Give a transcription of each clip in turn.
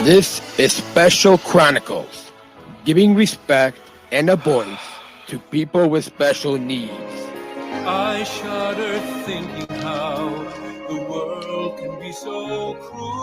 This is Special Chronicles, giving respect and a voice to people with special needs. I shudder thinking how the world can be so cruel.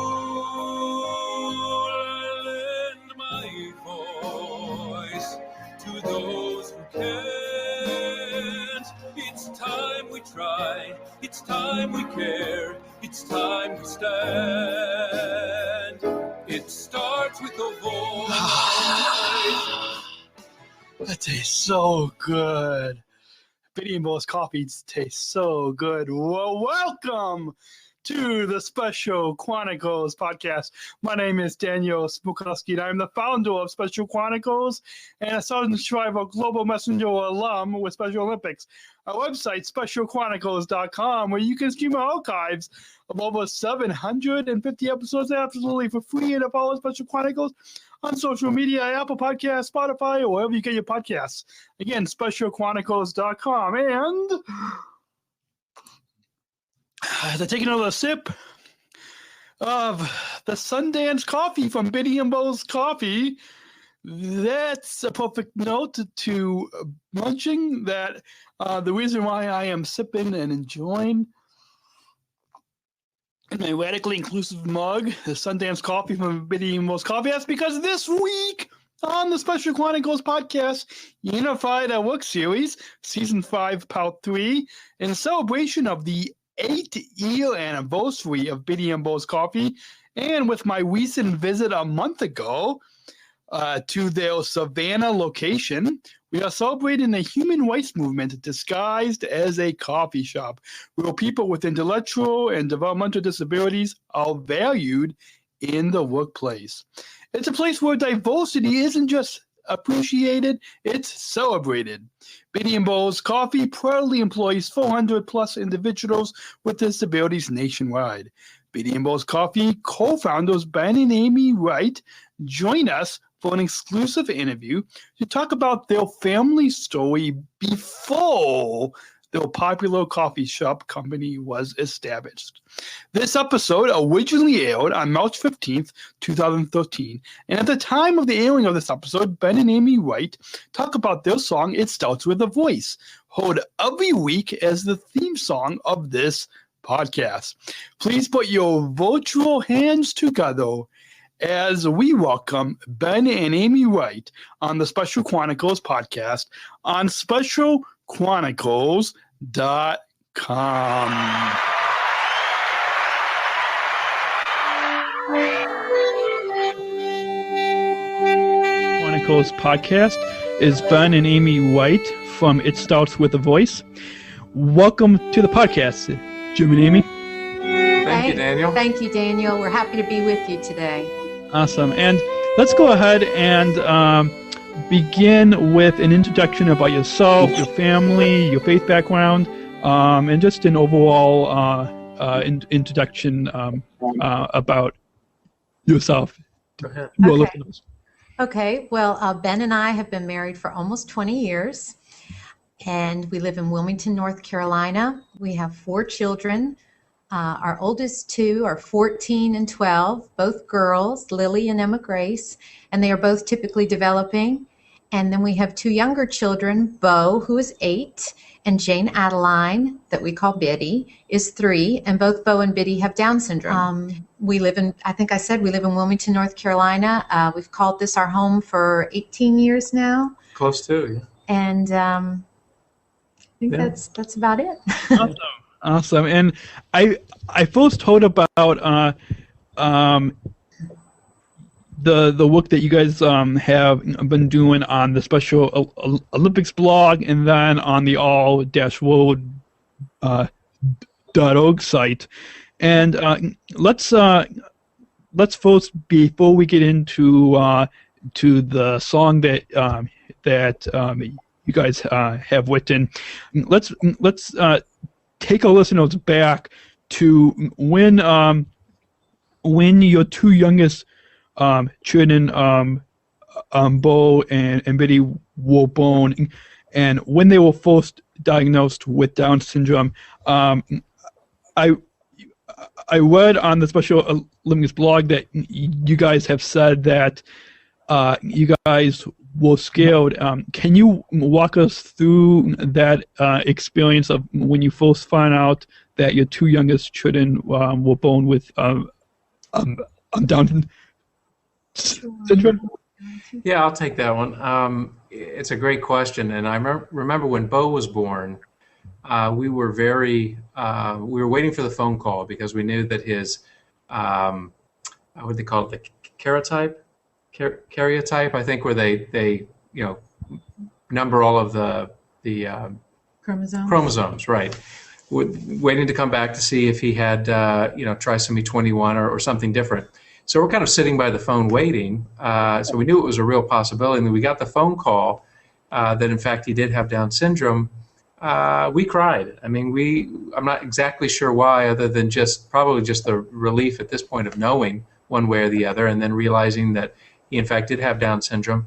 Lend my voice to those who can't. It's time we try, it's time we care, it's time we stand. It starts with a voice. That tastes so good. Biddy and Beau's coffee tastes so good. Well, welcome to the Special Chronicles podcast. My name is Daniel Smukowski, and I'm the founder of Special Chronicles and a Southern Shriver Global Messenger alum with Special Olympics. Our website, specialchronicles.com, where you can stream our archives of over 750 episodes absolutely for free, and follow Special Chronicles on social media, Apple Podcasts, Spotify, or wherever you get your podcasts. Again, specialchronicles.com. And as I take another sip of the Sundance coffee from Biddy and Beau's Coffee, that's a perfect note to munching. That the reason why I am sipping and enjoying in my radically inclusive mug the Sundance coffee from Biddy and Beau's Coffee, that's because this week on the Special Chronicles podcast, Unified at Work series, season 5, part 3, in celebration of the 8th-year anniversary of Biddy and Beau's Coffee, and with my recent visit a month ago to their Savannah location, we are celebrating the human rights movement disguised as a coffee shop, where people with intellectual and developmental disabilities are valued in the workplace. It's a place where diversity isn't just appreciated, it's celebrated. Biddy and Beau's Coffee proudly employs 400 plus individuals with disabilities nationwide. Biddy and Beau's Coffee co-founders Ben and Amy Wright join us for an exclusive interview to talk about their family story before their popular coffee shop company was established. This episode originally aired on March 15th, 2013, and at the time of the airing of this episode, Ben and Amy Wright talk about their song, It Starts With a Voice, heard every week as the theme song of this podcast. Please put your virtual hands together as we welcome Ben and Amy Wright on the Special Chronicles podcast on specialchronicles.com. Chronicles podcast is Ben and Amy Wright from It Starts With a Voice. Welcome to the podcast, Jim and Amy. Thank you, Daniel. Thank you, Daniel. We're happy to be with you today. Awesome. And let's go ahead and begin with an introduction about yourself, your family, your faith background, and just an overall introduction about yourself. Okay. Well, Ben and I have been married for almost 20 years, and we live in Wilmington, North Carolina. We have 4 children. Our oldest 2 are 14 and 12, both girls, Lily and Emma Grace, and they are both typically developing. And then we have 2 younger children, Beau, who is 8, and Jane Adeline, that we call Biddy, is 3, and both Beau and Biddy have Down syndrome. We live in, I think I said, we live in Wilmington, North Carolina. We've called this our home for 18 years now. Close to, yeah. And I think that's about it. Awesome. And I first heard about the work that you guys have been doing on the Special Olympics blog, and then on the all-world.org site. And let's first, before we get into to the song that you guys have written, let's take our listeners back to when your 2 youngest children, Beau and Biddy, were born, and when they were first diagnosed with Down syndrome. I read on the Special Olympics blog that you guys have said that you guys were scared. Can you walk us through that experience of when you first found out that your two youngest children were born with Down syndrome? Yeah, I'll take that one. It's a great question, and I remember when Beau was born, we were we were waiting for the phone call because we knew that his what do they call it, the karyotype, I think, where they number all of the chromosomes, right? Waiting to come back to see if he had trisomy 21 or something different. So we're kind of sitting by the phone waiting. So we knew it was a real possibility. And then we got the phone call that in fact he did have Down syndrome. We cried. I mean, I'm not exactly sure why, other than probably just the relief at this point of knowing one way or the other, and then realizing that he in fact did have Down syndrome.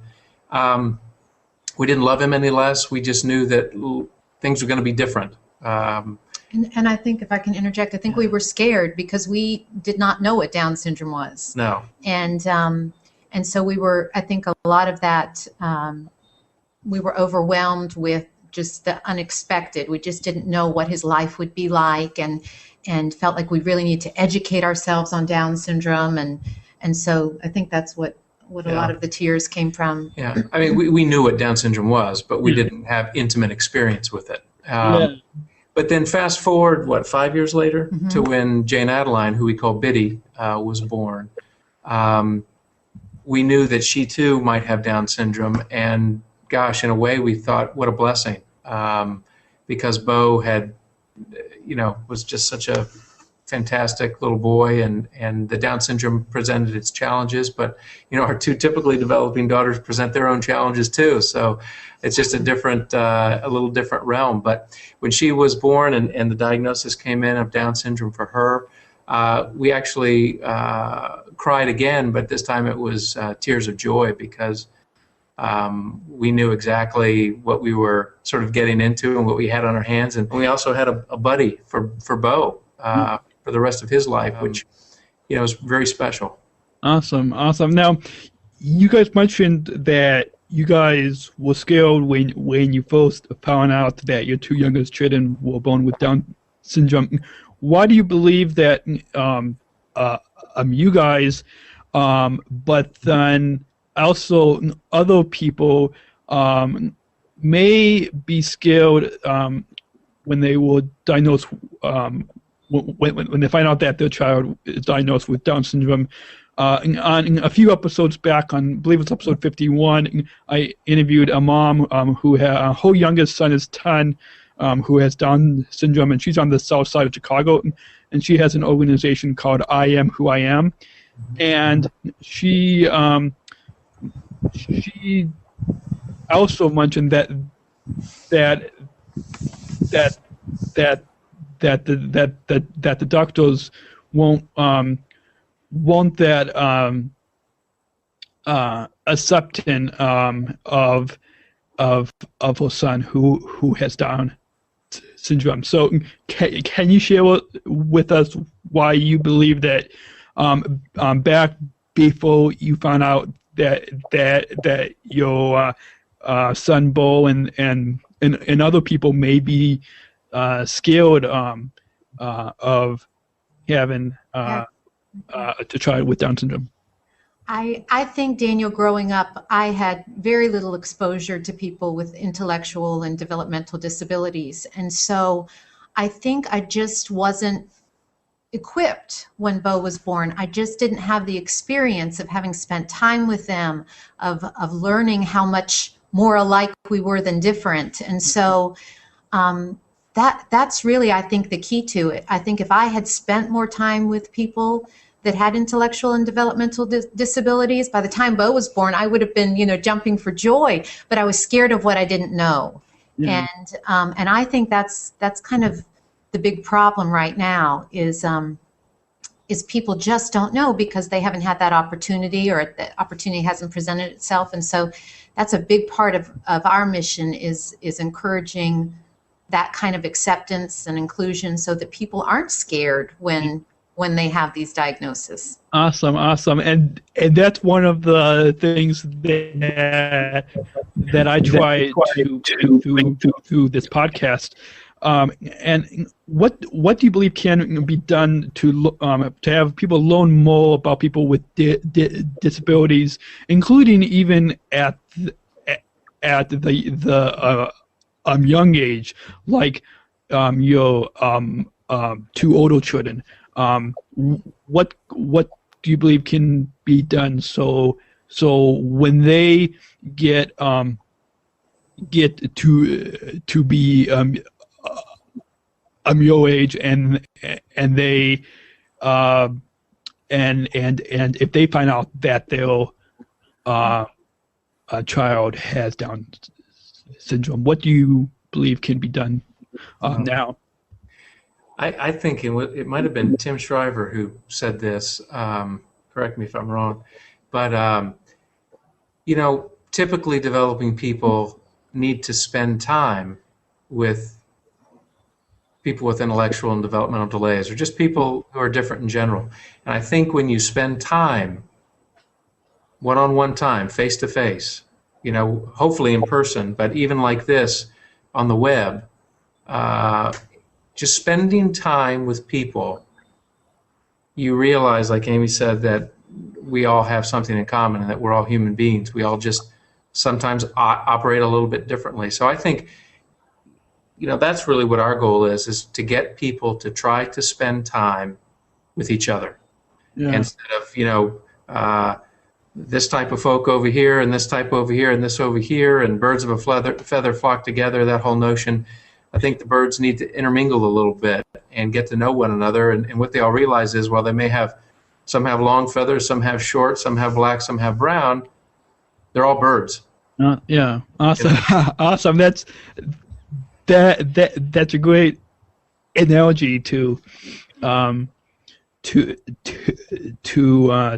We didn't love him any less. We just knew that things were going to be different. And I think, if I can interject, I think we were scared because we did not know what Down syndrome was. No. And so we were, I think a lot of that, we were overwhelmed with just the unexpected. We just didn't know what his life would be like, and felt like we really need to educate ourselves on Down syndrome. And so I think that's what a lot of the tears came from. Yeah, I mean, we knew what Down syndrome was, but we didn't have intimate experience with it. But then fast forward, 5 years later, to when Jane Adeline, who we call Biddy, was born. We knew that she too might have Down syndrome, and gosh, in a way, we thought, what a blessing, because Beau had, was just such a fantastic little boy, and the Down syndrome presented its challenges, but our two typically developing daughters present their own challenges too. So it's just a little different realm. But when she was born and the diagnosis came in of Down syndrome for her, we actually cried again, but this time it was tears of joy, because we knew exactly what we were sort of getting into and what we had on our hands. And we also had a buddy for Beau for the rest of his life, which is very special. Awesome. Now, you guys mentioned that you guys were scared when you first found out that your two youngest children were born with Down syndrome. Why do you believe that you guys, but then also other people may be scared when they were diagnosed, when they find out that their child is diagnosed with Down syndrome? On a few episodes back, I believe it's episode 51, I interviewed a mom who her youngest son is 10, who has Down syndrome, and she's on the south side of Chicago, and she has an organization called I Am Who I Am, and she also mentioned that the doctors won't that accepting of her son who has Down syndrome. So can you share with us why you believe that back before you found out that your son Beau and other people may be scared of having to child with Down syndrome? I think, Daniel, growing up, I had very little exposure to people with intellectual and developmental disabilities. And so I think I just wasn't equipped when Beau was born. I just didn't have the experience of having spent time with them, of learning how much more alike we were than different. And so that's really, I think, the key to it. I think if I had spent more time with people that had intellectual and developmental disabilities, by the time Beau was born, I would have been, jumping for joy. But I was scared of what I didn't know, and I think that's kind of the big problem right now is people just don't know because they haven't had that opportunity, or the opportunity hasn't presented itself. And so that's a big part of our mission is encouraging that kind of acceptance and inclusion so that people aren't scared when they have these diagnoses. Awesome. And that's one of the things that I try to through this podcast. And what do you believe can be done to have people learn more about people with disabilities, including even at the young age, like your two older children? What do you believe can be done so when they get to be your age and they and if they find out that their a child has Down syndrome, what do you believe can be done now? I think it might have been Tim Shriver who said this. Correct me if I'm wrong, but typically developing people need to spend time with people with intellectual and developmental delays, or just people who are different in general. And I think when you spend time, one-on-one time, face-to-face, hopefully in person, but even like this on the web, just spending time with people, you realize, like Amy said, that we all have something in common and that we're all human beings. We all just sometimes operate a little bit differently. So I think, that's really what our goal is to get people to try to spend time with each other. Yeah. Instead of, this type of folk over here and this type over here and this over here and birds of a feather flock together, that whole notion. I think the birds need to intermingle a little bit and get to know one another. And what they all realize is, well, they may have, some have long feathers, some have short, some have black, some have brown. They're all birds. Yeah, awesome, awesome. That's a great analogy to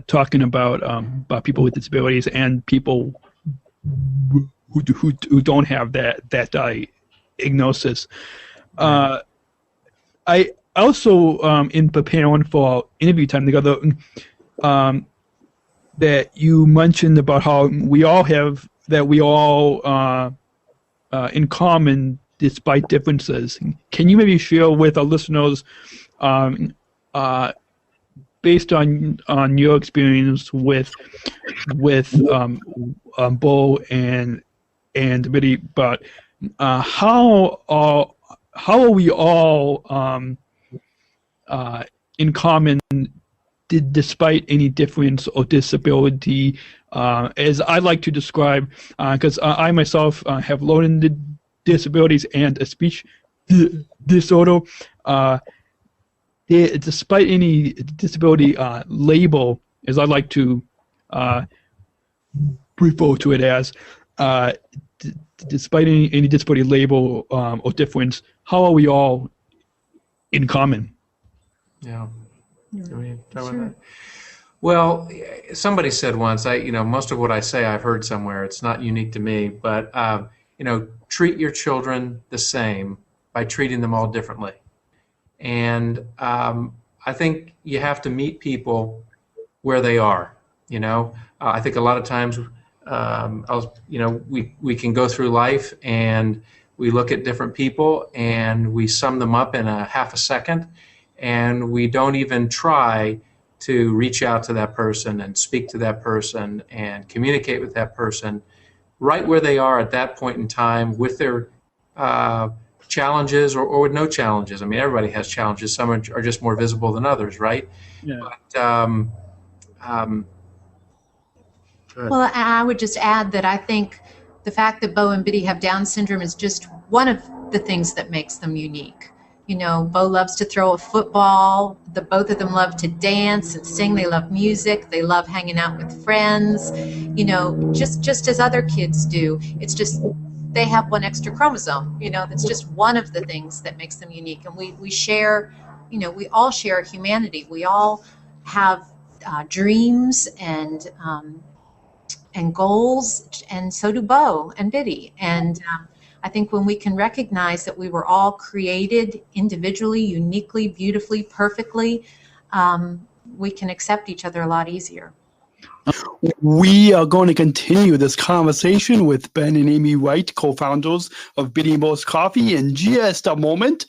talking about people with disabilities and people who don't have that diagnosis. I also, in preparing for interview time together, that you mentioned about how we all have in common despite differences. Can you maybe share with our listeners, based on your experience with Beau and Biddy, but how are we all in common despite any difference or disability, as I like to describe, because I myself have learning disabilities and a speech disorder. Despite any disability label, as I like to refer to it as, despite any disability label or difference, how are we all in common? Yeah. Sure. Well, somebody said once, most of what I say I've heard somewhere. It's not unique to me, but treat your children the same by treating them all differently. And I think you have to meet people where they are. I think a lot of times, we can go through life and we look at different people and we sum them up in a half a second, and we don't even try to reach out to that person and speak to that person and communicate with that person right where they are at that point in time, with their challenges or with no challenges. I mean, everybody has challenges. Some are just more visible than others, right? Yeah. But, well, I would just add that I think the fact that Beau and Biddy have Down syndrome is just one of the things that makes them unique. Beau loves to throw a football. Both of them love to dance and sing. They love music. They love hanging out with friends, just as other kids do. It's just they have one extra chromosome, that's just one of the things that makes them unique. And we share, we all share humanity. We all have dreams and goals, and so do Beau and Biddy. And I think when we can recognize that we were all created individually, uniquely, beautifully, perfectly, we can accept each other a lot easier. We are going to continue this conversation with Ben and Amy Wright, co-founders of Bitty and Beau's Coffee, in just a moment.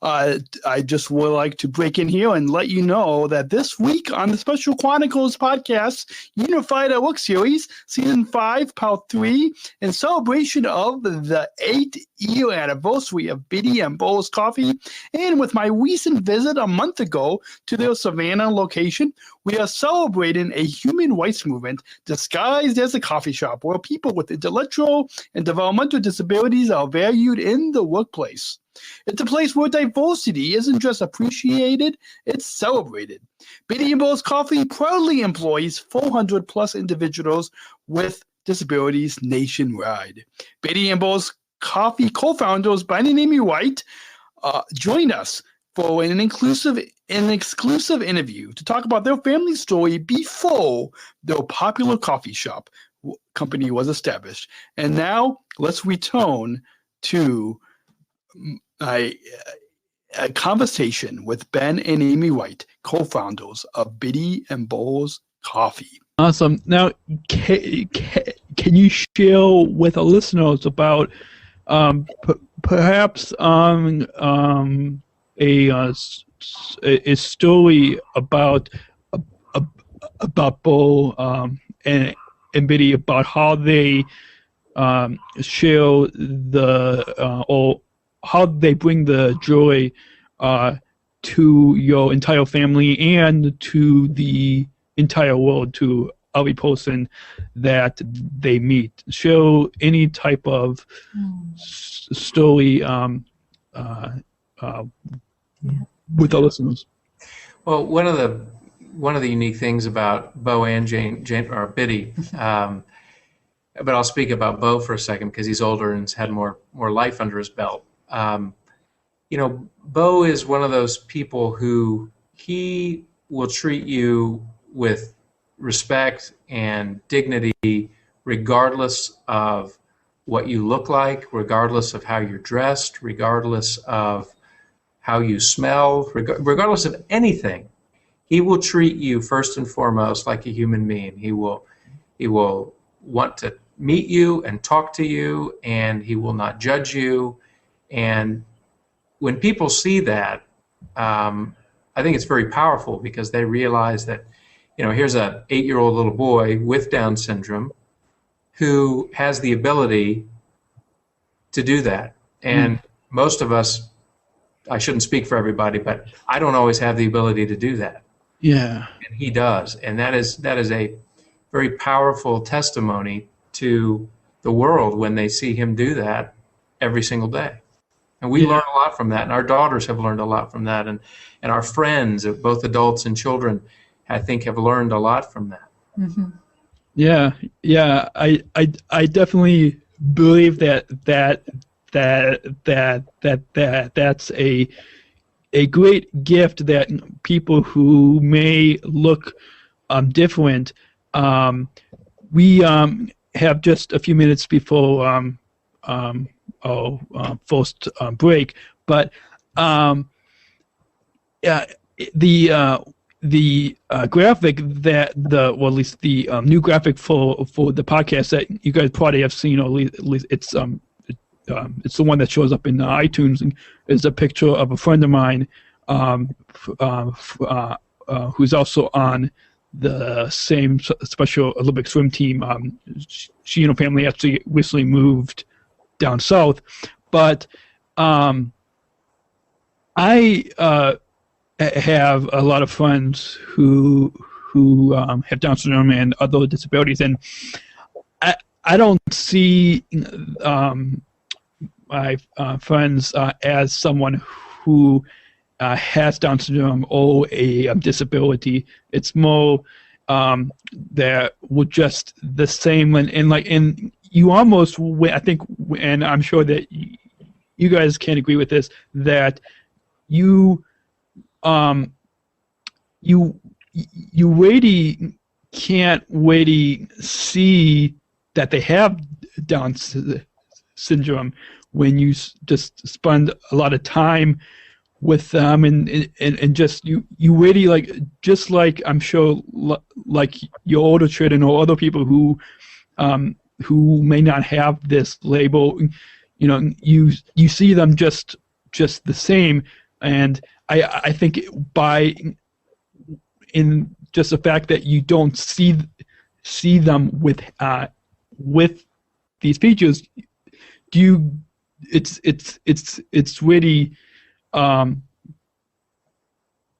I just would like to break in here and let you know that this week on the Special Chronicles podcast, Unified at Work series, season 5, part 3, in celebration of the 8th-year anniversary of Bitty and Beau's Coffee, and with my recent visit a month ago to their Savannah location, we are celebrating a human rights movement disguised as a coffee shop where people with intellectual and developmental disabilities are valued in the workplace. It's a place where diversity isn't just appreciated, it's celebrated. Bitty and Beau's Coffee proudly employs 400 plus individuals with disabilities nationwide. Bitty and Beau's Coffee co-founders Ben and Amy Wright joined us for an exclusive interview to talk about their family story before their popular coffee shop company was established. And now let's return to a conversation with Ben and Amy Wright, co-founders of Bitty and Beau's Coffee. Awesome. Now, can you share with our listeners about perhaps a story about Beau and Bitty, about how they share or how they bring the joy to your entire family and to the entire world, to every person that they meet. Show any type of story with the listeners. Well, one of the unique things about Beau and Jane or Bitty, but I'll speak about Beau for a second because he's older and has had more life under his belt. Beau is one of those people who he will treat you with respect and dignity regardless of what you look like, regardless of how you're dressed, regardless of how you smell, regardless of anything. He will treat you first and foremost like a human being. He will want to meet you and talk to you, and he will not judge you. And when people see that, I think it's very powerful because they realize that, here's a 8-year-old little boy with Down syndrome who has the ability to do that. And most of us, I shouldn't speak for everybody, but I don't always have the ability to do that. Yeah. And he does. And that is a very powerful testimony to the world when they see him do that every single day. And we learn a lot from that, and our daughters have learned a lot from that, and our friends, both adults and children, I think have learned a lot from that. Mm-hmm. Yeah. I definitely believe that's a great gift that people who may look different. We have just a few minutes before first break, but the graphic at least the new graphic for the podcast that you guys probably have seen, or at least it's the one that shows up in iTunes, and is a picture of a friend of mine who's also on the same Special Olympic swim team. She and her family actually recently moved down south, but I have a lot of friends who have Down syndrome and other disabilities, and I don't see my friends as someone who has Down syndrome or a disability. It's more that we're just the same, and you almost, I think, and I'm sure that you guys can agree with this, that you really can't really see that they have Down syndrome when you just spend a lot of time with them, and just you really, like, just like I'm sure like your older children or other people who may not have this label, you see them just the same. And I think in just the fact that you don't see them with these features, it's really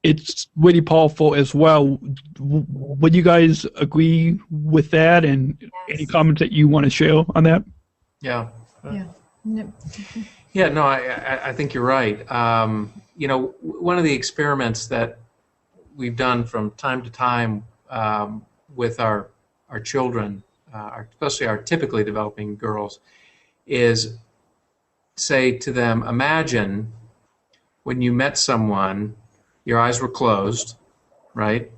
it's really powerful as well. Would you guys agree with that? And any comments that you want to share on that? Yeah. Yeah. No. Yeah, no, I think you're right. One of the experiments that we've done from time to time with our children, especially our typically developing girls, is say to them, imagine when you met someone, your eyes were closed, right?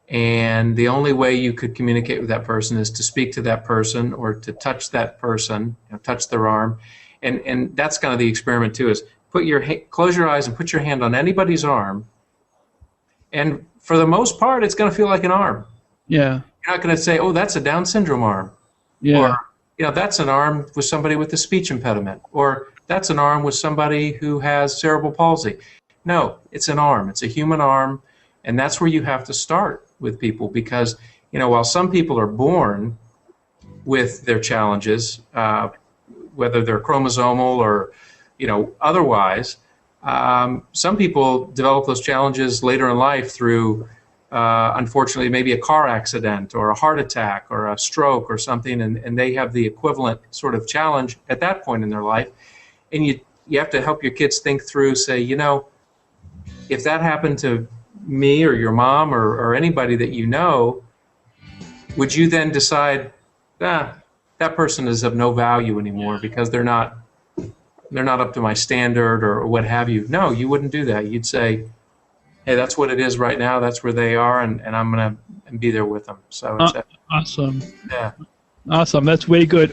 And the only way you could communicate with that person is to speak to that person or to touch that person, touch their arm. And that's kind of the experiment too, is close your eyes and put your hand on anybody's arm. And for the most part, it's going to feel like an arm. Yeah. You're not going to say, oh, that's a Down syndrome arm. Yeah. Or, that's an arm with somebody with a speech impediment. Or that's an arm with somebody who has cerebral palsy. No, it's an arm. It's a human arm. And that's where you have to start with people, because, while some people are born with their challenges, whether they're chromosomal or, otherwise, some people develop those challenges later in life through, unfortunately, maybe a car accident or a heart attack or a stroke or something, and they have the equivalent sort of challenge at that point in their life. And you have to help your kids think through, say, if that happened to me or your mom or anybody that you know, would you then decide, that person is of no value anymore because they're not up to my standard or what have you? No, you wouldn't do that. You'd say, hey, that's what it is right now. That's where they are, and I'm going to be there with them. So it's awesome. Yeah. Awesome. That's way good.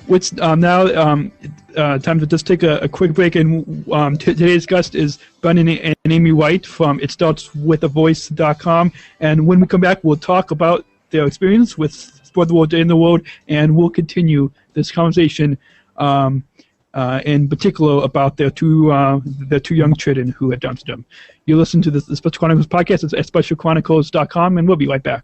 What's now time to just take a quick break, and today's guest is Ben and Amy Wright from itstartswithavoice.com, and when we come back, we'll talk about their experience with Sport the World Day in the World, and we'll continue this conversation in particular about their two young children who had Down syndrome. You listen to the Special Chronicles podcast at specialchronicles.com, and we'll be right back.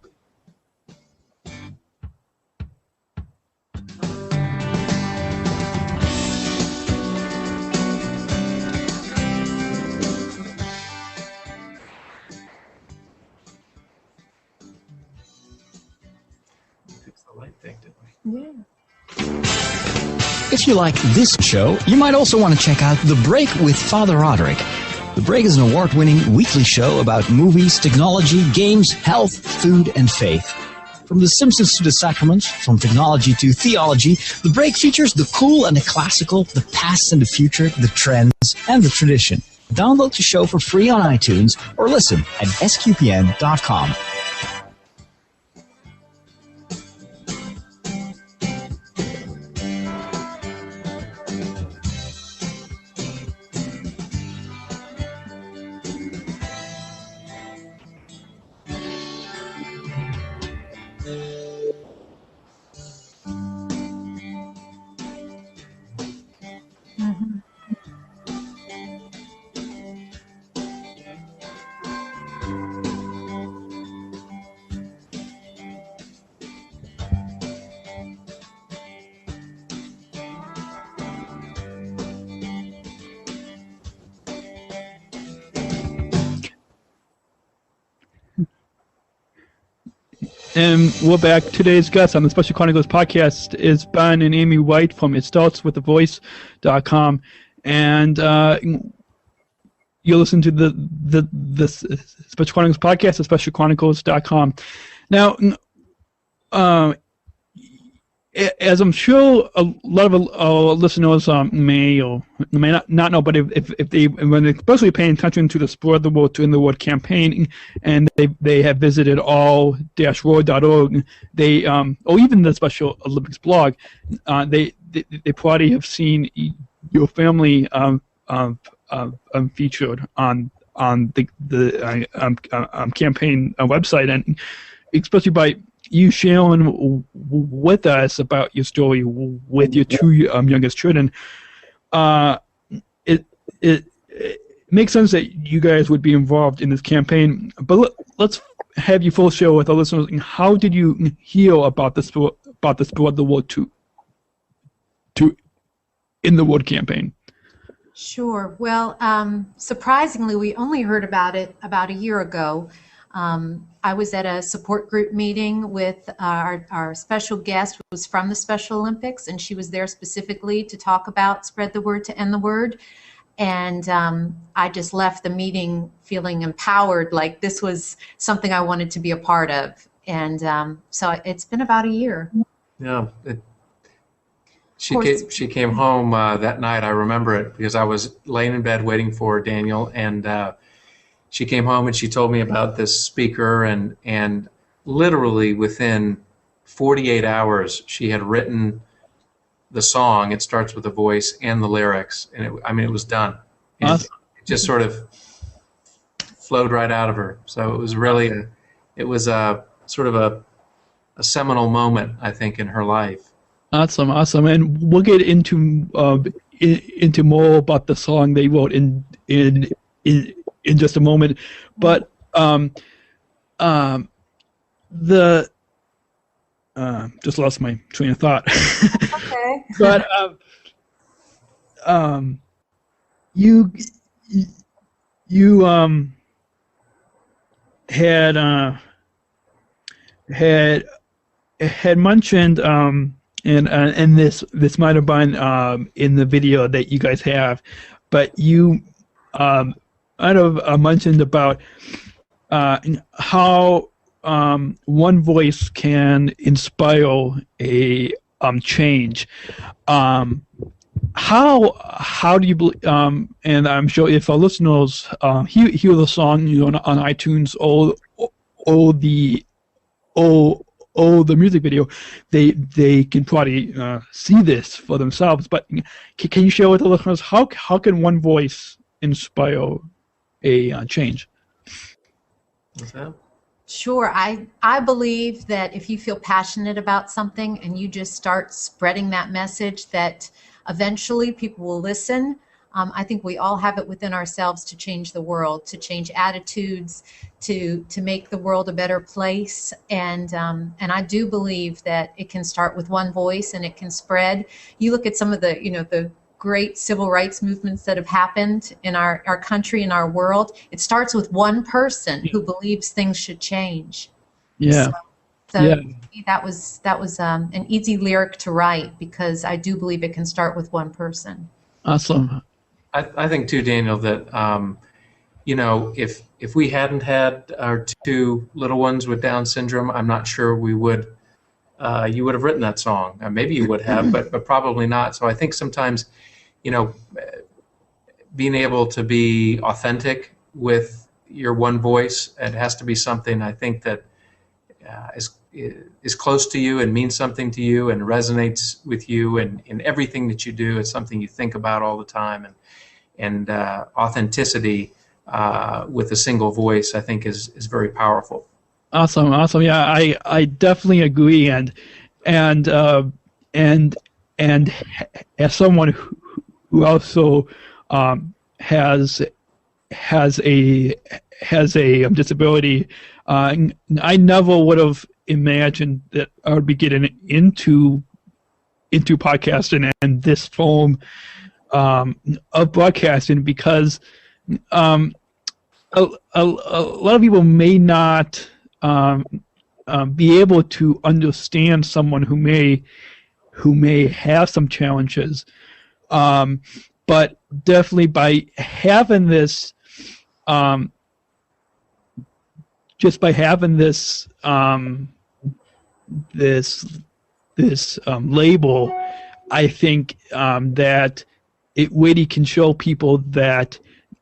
If you like this show, you might also want to check out The Break with Father Roderick. The Break is an award-winning weekly show about movies, technology, games, health, food, and faith. From The Simpsons to the Sacraments, from technology to theology, The Break features the cool and the classical, the past and the future, the trends, and the tradition. Download the show for free on iTunes or listen at sqpn.com. And we're back. Today's guest on the Special Chronicles podcast is Ben and Amy Wright from itstartswithavoice.com. And you listen to the Special Chronicles podcast at specialchronicles.com. Now, as I'm sure a lot of our listeners may or may not know, but if they, when they're especially paying attention to the Sport the World to in the World campaign, and they have visited all-world.org, they or even the Special Olympics blog, they probably have seen your family featured on the campaign website, and especially by you sharing with us about your story with your two youngest children. It makes sense that you guys would be involved in this campaign, but let's have you full share with our listeners. How did you hear about the Spread the Word to in the Word campaign? Sure. Well, surprisingly, we only heard about it about a year ago. I was at a support group meeting with our special guest, who was from the Special Olympics, and she was there specifically to talk about Spread the Word to End the Word. And I just left the meeting feeling empowered, like this was something I wanted to be a part of. And so it's been about a year. Yeah. She came home that night. I remember it because I was laying in bed waiting for Daniel, and she came home and she told me about this speaker, and literally within 48 hours she had written the song. It starts with the voice and the lyrics, and it was done. And it just sort of flowed right out of her. So it was really a sort of a seminal moment, I think, in her life. Awesome, and we'll get into more about the song they wrote in just a moment. But just lost my train of thought. Okay. But you had mentioned and this might have been in the video that you guys have, but you might have mentioned about how one voice can inspire a change. How do you believe? And I'm sure if our listeners hear the song, on iTunes or the music video, they can probably see this for themselves. But can you share with the listeners how can one voice inspire a change? What's that? Sure. I believe that if you feel passionate about something and you just start spreading that message, that eventually people will listen. I think we all have it within ourselves to change the world, to change attitudes, to make the world a better place. And I do believe that it can start with one voice and it can spread. You look at some of the great civil rights movements that have happened in our country and our world. It starts with one person who believes things should change. Yeah. So yeah. That was an easy lyric to write, because I do believe it can start with one person. Awesome. I think too, Daniel, that if we hadn't had our two little ones with Down syndrome, I'm not sure we would. You would have written that song. Maybe you would have, but probably not. So I think sometimes, being able to be authentic with your one voice, it has to be something, I think, that is close to you and means something to you and resonates with you, and in everything that you do. It's something you think about all the time, and authenticity with a single voice, I think, is very powerful. Awesome. Yeah, I definitely agree, and as someone who also has a disability, I never would have imagined that I would be getting into podcasting and this form of broadcasting, because a lot of people may not be able to understand someone who may have some challenges, but definitely by having this, just by having this label, I think that it really can show people that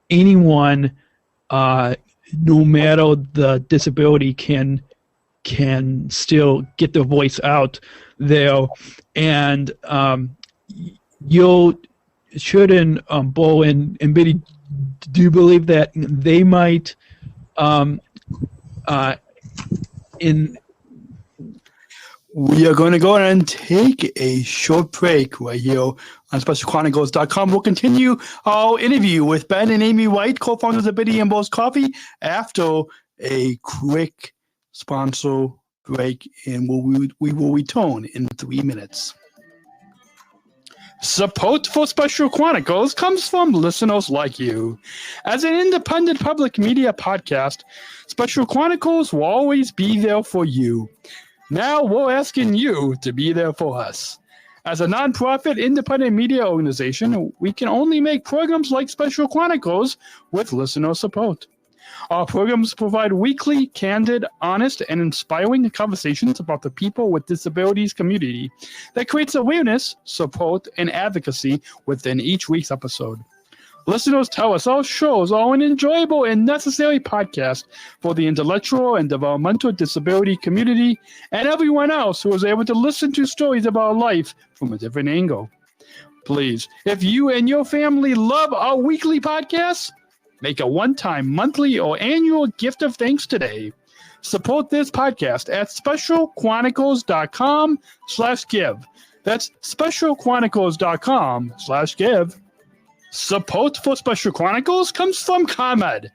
anyone, no matter the disability, can still get their voice out there, and you'll shouldn't Beau and Biddy, do you believe that they might in We are going to go and take a short break right here on SpecialChronicles.com. We'll continue our interview with Ben and Amy Wright, co-founders of Biddy and Beau's Coffee, after a quick sponsor break, and we will return in 3 minutes. Support for Special Chronicles comes from listeners like you. As an independent public media podcast, Special Chronicles will always be there for you. Now we're asking you to be there for us. As a nonprofit independent media organization, we can only make programs like Special Chronicles with listener support. Our programs provide weekly, candid, honest, and inspiring conversations about the people with disabilities community that creates awareness, support, and advocacy within each week's episode. Listeners tell us our shows are an enjoyable and necessary podcast for the intellectual and developmental disability community and everyone else who is able to listen to stories about life from a different angle. Please, if you and your family love our weekly podcasts, make a one-time, monthly, or annual gift of thanks today. Support this podcast at specialchronicles.com/give. That's specialchronicles.com/give. Support for Special Chronicles comes from ComEd.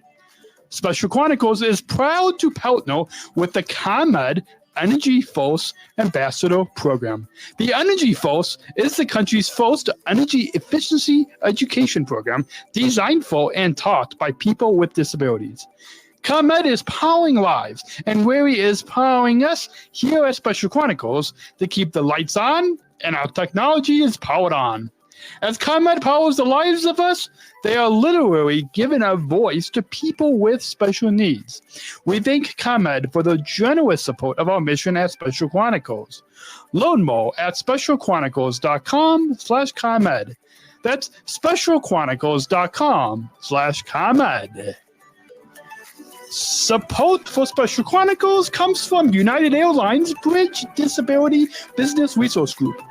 Special Chronicles is proud to partner with the ComEd Energy Force Ambassador Program. The Energy Force is the country's first energy efficiency education program designed for and taught by people with disabilities. ComEd is powering lives, and Wary is powering us here at Special Chronicles to keep the lights on and our technology is powered on. As ComEd powers the lives of us, they are literally giving a voice to people with special needs. We thank ComEd for the generous support of our mission at Special Chronicles. Learn more at specialchronicles.com/ComEd. That's specialchronicles.com/ComEd. Support for Special Chronicles comes from United Airlines Bridge Disability Business Resource Group.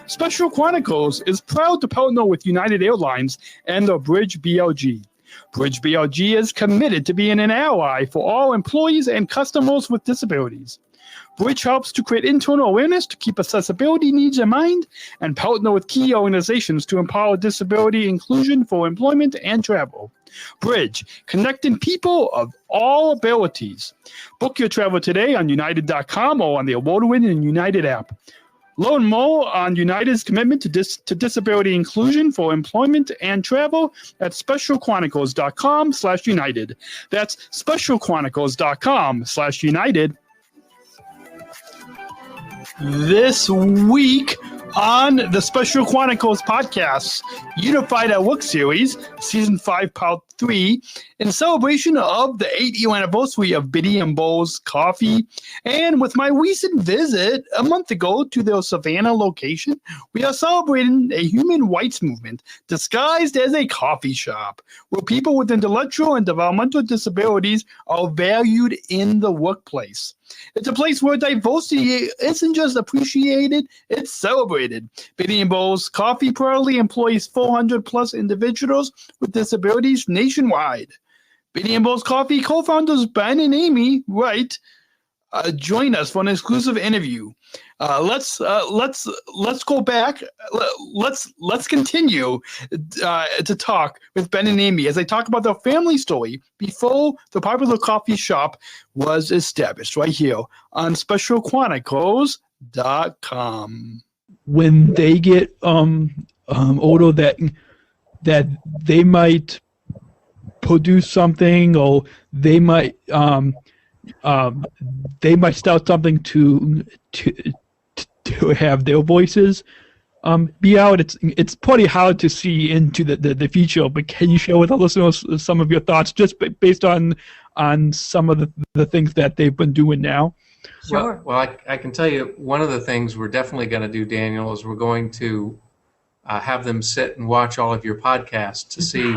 Special Chronicles is proud to partner with United Airlines and the Bridge BLG. Bridge BLG is committed to being an ally for all employees and customers with disabilities. Bridge helps to create internal awareness to keep accessibility needs in mind and partner with key organizations to empower disability inclusion for employment and travel. Bridge, connecting people of all abilities. Book your travel today on United.com or on the award-winning United app. Learn more on United's commitment to disability inclusion for employment and travel at specialchronicles.com/United. That's specialchronicles.com/United. This week on the Special Chronicles podcast, Unified at Work series, Season 5, Part 3, in celebration of the 8th-year anniversary of Biddy and Beau's Coffee, and with my recent visit a month ago to their Savannah location, we are celebrating a human rights movement disguised as a coffee shop, where people with intellectual and developmental disabilities are valued in the workplace. It's a place where diversity isn't just appreciated, it's celebrated. Biddy and Beau's Coffee proudly employs 400-plus individuals with disabilities nationwide. Biddy and Beau's Coffee co-founders Ben and Amy Wright join us for an exclusive interview. Let's go back. Let's continue to talk with Ben and Amy as they talk about their family story before the popular coffee shop was established, right here on SpecialChronicles.com. when they get older, that they might produce something, or they might start something to have their voices be out. It's pretty hard to see into the future, but can you share with our listeners some of your thoughts just based on some of the things that they've been doing now? Sure. Well, I can tell you one of the things we're definitely going to do, Daniel, is we're going to have them sit and watch all of your podcasts to see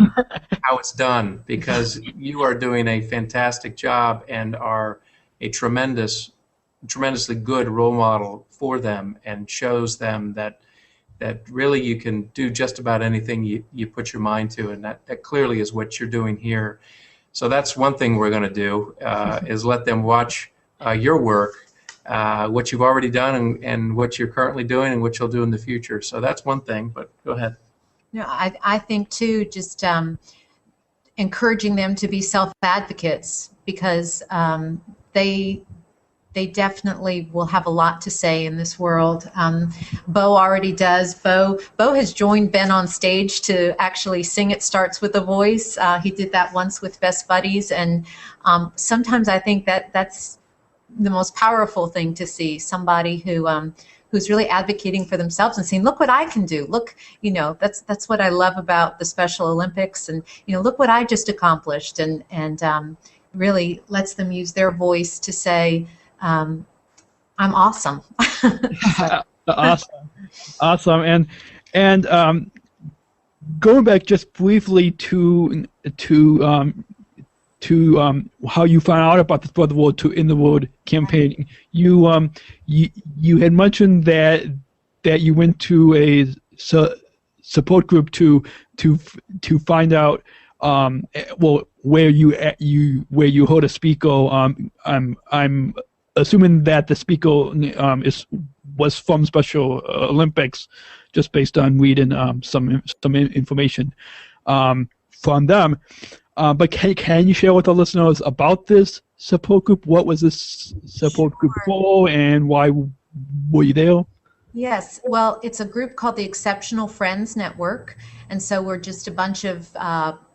how it's done, because you are doing a fantastic job and are a tremendously good role model for them, and shows them that that really you can do just about anything you put your mind to, and that clearly is what you're doing here. So that's one thing we're going to do, is let them watch your work, what you've already done and what you're currently doing and what you'll do in the future. So that's one thing, but go ahead. No, I think too, just encouraging them to be self-advocates, because they definitely will have a lot to say in this world. Beau already does. Beau has joined Ben on stage to actually sing It Starts With a Voice. He did that once with Best Buddies, and sometimes I think that's the most powerful thing to see, somebody who's really advocating for themselves and saying, look what I can do. Look, that's what I love about the Special Olympics, and look what I just accomplished, and really lets them use their voice to say, I'm awesome. Awesome. And going back just briefly to how you found out about the Spread the Word to In the Word campaign. You had mentioned that you went to a support group to find out where you heard a speaker. I'm assuming that the speaker was from Special Olympics, just based on reading some information from them. But can you share with our listeners about this support group? What was this support group for, and why were you there? Yes, well, it's a group called the Exceptional Friends Network, and so we're just a bunch of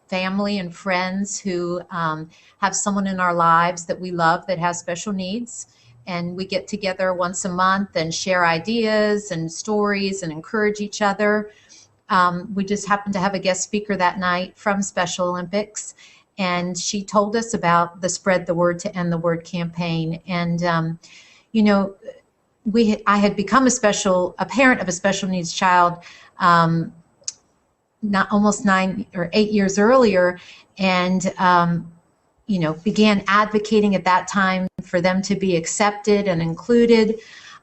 family and friends who have someone in our lives that we love that has special needs, and we get together once a month and share ideas and stories and encourage each other. We just happened to have a guest speaker that night from Special Olympics, and she told us about the Spread the Word to End the Word campaign. And I had become a parent of a special needs child almost 9 or 8 years earlier, and began advocating at that time for them to be accepted and included.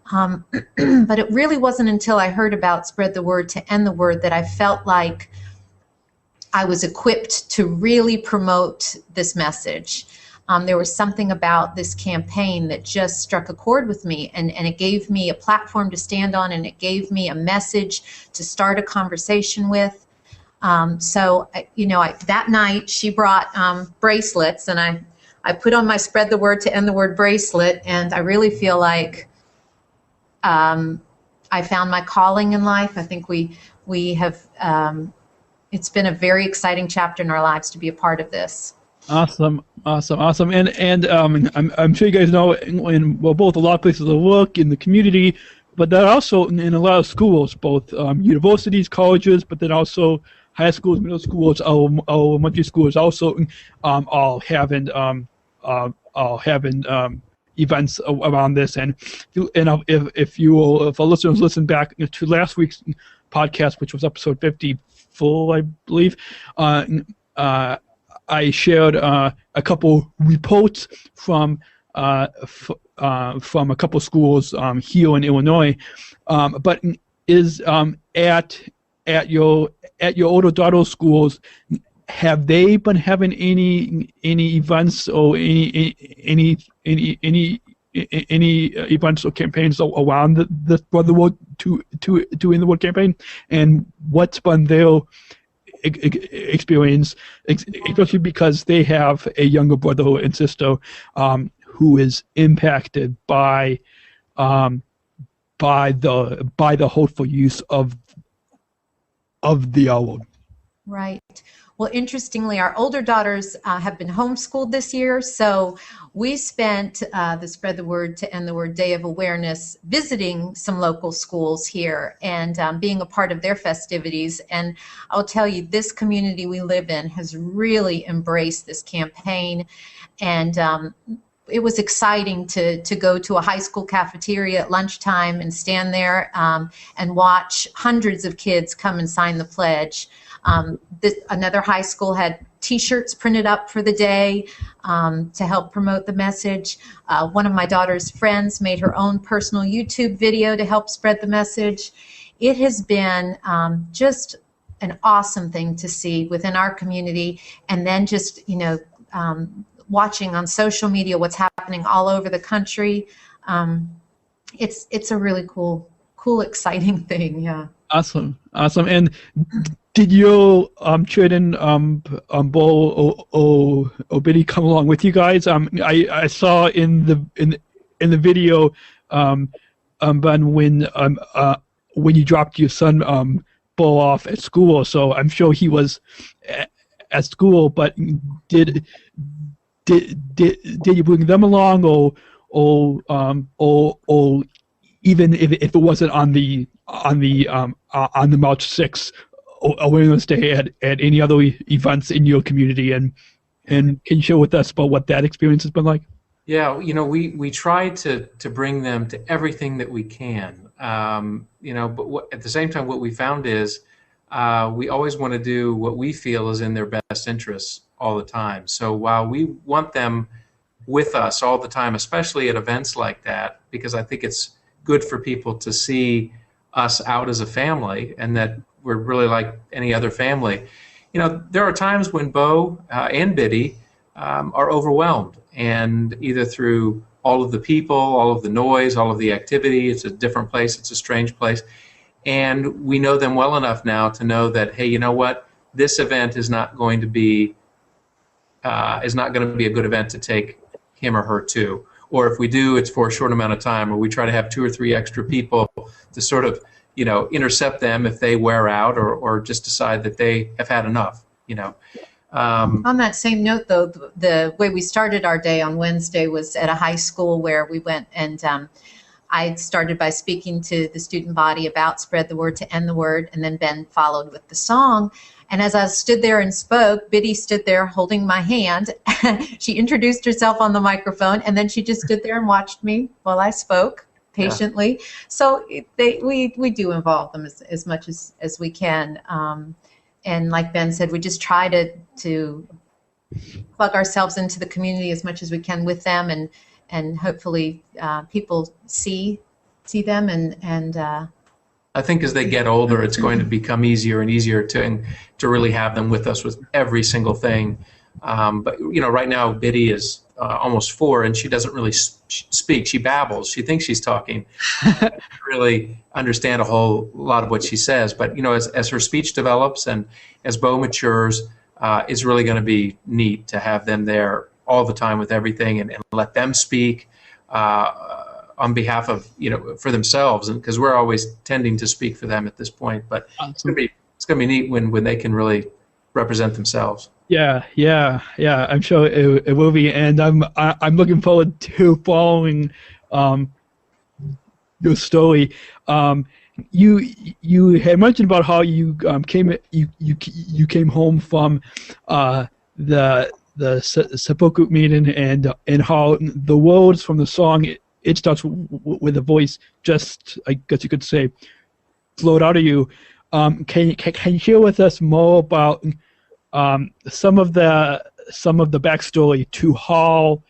But it really wasn't until I heard about Spread the Word to End the Word that I felt like I was equipped to really promote this message. There was something about this campaign that just struck a chord with me, and it gave me a platform to stand on, and it gave me a message to start a conversation with. That night she brought bracelets, and I put on my Spread the Word to End the Word bracelet, and I really feel like I found my calling in life. I think we have, it's been a very exciting chapter in our lives to be a part of this. Awesome. And I'm sure you guys know, in both a lot of places of work in the community, but then also in a lot of schools, both universities, colleges, but then also high schools, middle schools, elementary schools, also all having events around this. And if our listeners listen back to last week's podcast, which was episode 54, I believe, I shared a couple reports from a couple schools here in Illinois, but is at your older daughter's schools, have they been having any events or any events or campaigns around the Spread the Word to In the Word campaign, and what's been their experience, especially because they have a younger brother and sister who is impacted by the hurtful use of the R word. Right. Well, interestingly, our older daughters have been homeschooled this year, so we spent the Spread the Word to End the Word Day of Awareness visiting some local schools here and being a part of their festivities. And I'll tell you, this community we live in has really embraced this campaign, and it was exciting to go to a high school cafeteria at lunchtime and stand there and watch hundreds of kids come and sign the pledge. Another high school had T-shirts printed up for the day to help promote the message. One of my daughter's friends made her own personal YouTube video to help spread the message. it has been just an awesome thing to see within our community, and then just, watching on social media what's happening all over the country. It's a really cool, exciting thing. Yeah. Awesome. And did your children, Beau or Biddy, come along with you guys? I saw in the video, Ben, when you dropped your son Beau off at school. So I'm sure he was at school, but did you bring them along, or even if it wasn't on the March 6th Awareness Day at any other events in your community, and can you share with us about what that experience has been like? Yeah, we try to bring them to everything that we can, but at the same time, what we found is we always want to do what we feel is in their best interests all the time. So while we want them with us all the time, especially at events like that, because I think it's good for people to see us out as a family and that we're really like any other family. There are times when Beau and Biddy are overwhelmed, and either through all of the people, all of the noise, all of the activity, it's a different place, it's a strange place. And we know them well enough now to know that, hey, you know what? This event is not going to be a good event to take him or her to. Or if we do, it's for a short amount of time, or we try to have 2 or 3 extra people to sort of, intercept them if they wear out or just decide that they have had enough, On that same note, though, the way we started our day on Wednesday was at a high school where we went, and I started by speaking to the student body about Spread the Word to End the Word, and then Ben followed with the song. And as I stood there and spoke, Biddy stood there holding my hand. She introduced herself on the microphone, and then she just stood there and watched me while I spoke patiently. Yeah. So we do involve them as much as we can. And like Ben said, we just try to plug ourselves into the community as much as we can with them, and hopefully people see them and I think as they get older, it's going to become easier and easier to really have them with us with every single thing. But right now Biddy is almost 4, and she doesn't really speak. She babbles. She thinks she's talking. She doesn't really understand a whole lot of what she says. But as her speech develops and as Beau matures, it's really going to be neat to have them there all the time with everything, and let them speak on behalf of for themselves, and because we're always tending to speak for them at this point. But it's gonna be neat when they can really represent themselves. Yeah. I'm sure it will be, and I'm looking forward to following your story. You had mentioned about how you came home from the support group meeting, and how the words from the song it starts with a voice, just I guess you could say, flowed out of you. Can you share with us more about some of the backstory to how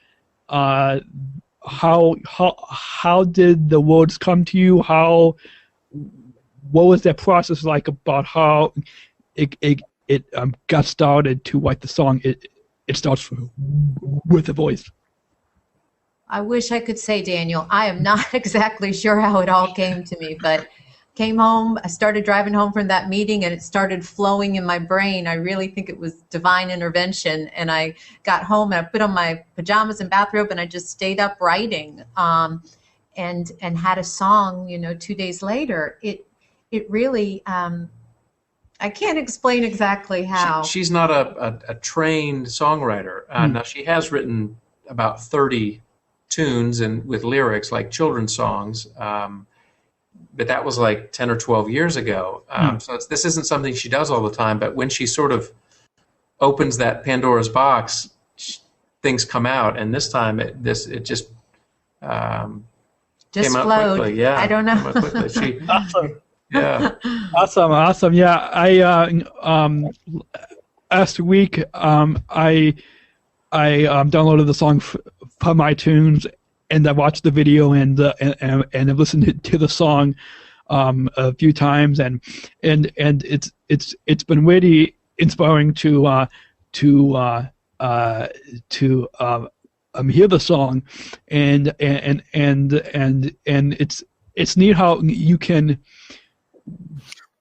did the words come to you? What was that process like about how it got started to write the song? It starts with a voice. I wish I could say, Daniel. I am not exactly sure how it all came to me, but came home. I started driving home from that meeting, and it started flowing in my brain. I really think it was divine intervention. And I got home, and I put on my pajamas and bathrobe, and I just stayed up writing, and had a song. 2 days later, it really. I can't explain exactly how. She's not a trained songwriter. Now she has written about 30 tunes and with lyrics, like children's songs, but that was like 10 or 12 years ago. So this isn't something she does all the time, but when she sort of opens that Pandora's box, things come out, and this time it just came out flowed. quickly. Yeah, I don't know. Came out quickly. Awesome. Yeah. Awesome. Yeah, I last week I downloaded the song from iTunes, and I watched the video and I've listened to the song a few times, and it's been really inspiring to hear the song, and it's neat how you can.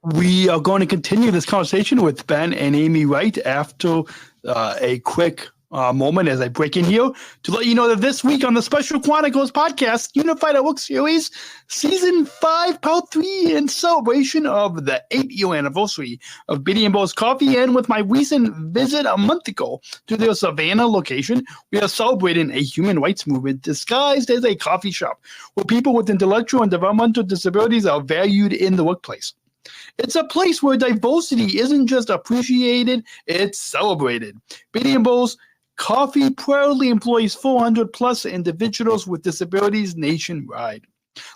We are going to continue this conversation with Ben and Amy Wright after a quick moment as I break in here to let you know that this week on the Special Chronicles podcast, Unified at Work series, Season 5, Part 3, in celebration of the 8-year anniversary of Biddy and Beau's Coffee, and with my recent visit a month ago to their Savannah location, we are celebrating a human rights movement disguised as a coffee shop where people with intellectual and developmental disabilities are valued in the workplace. It's a place where diversity isn't just appreciated, it's celebrated. Biddy and Beau's Coffee proudly employs 400 plus individuals with disabilities nationwide.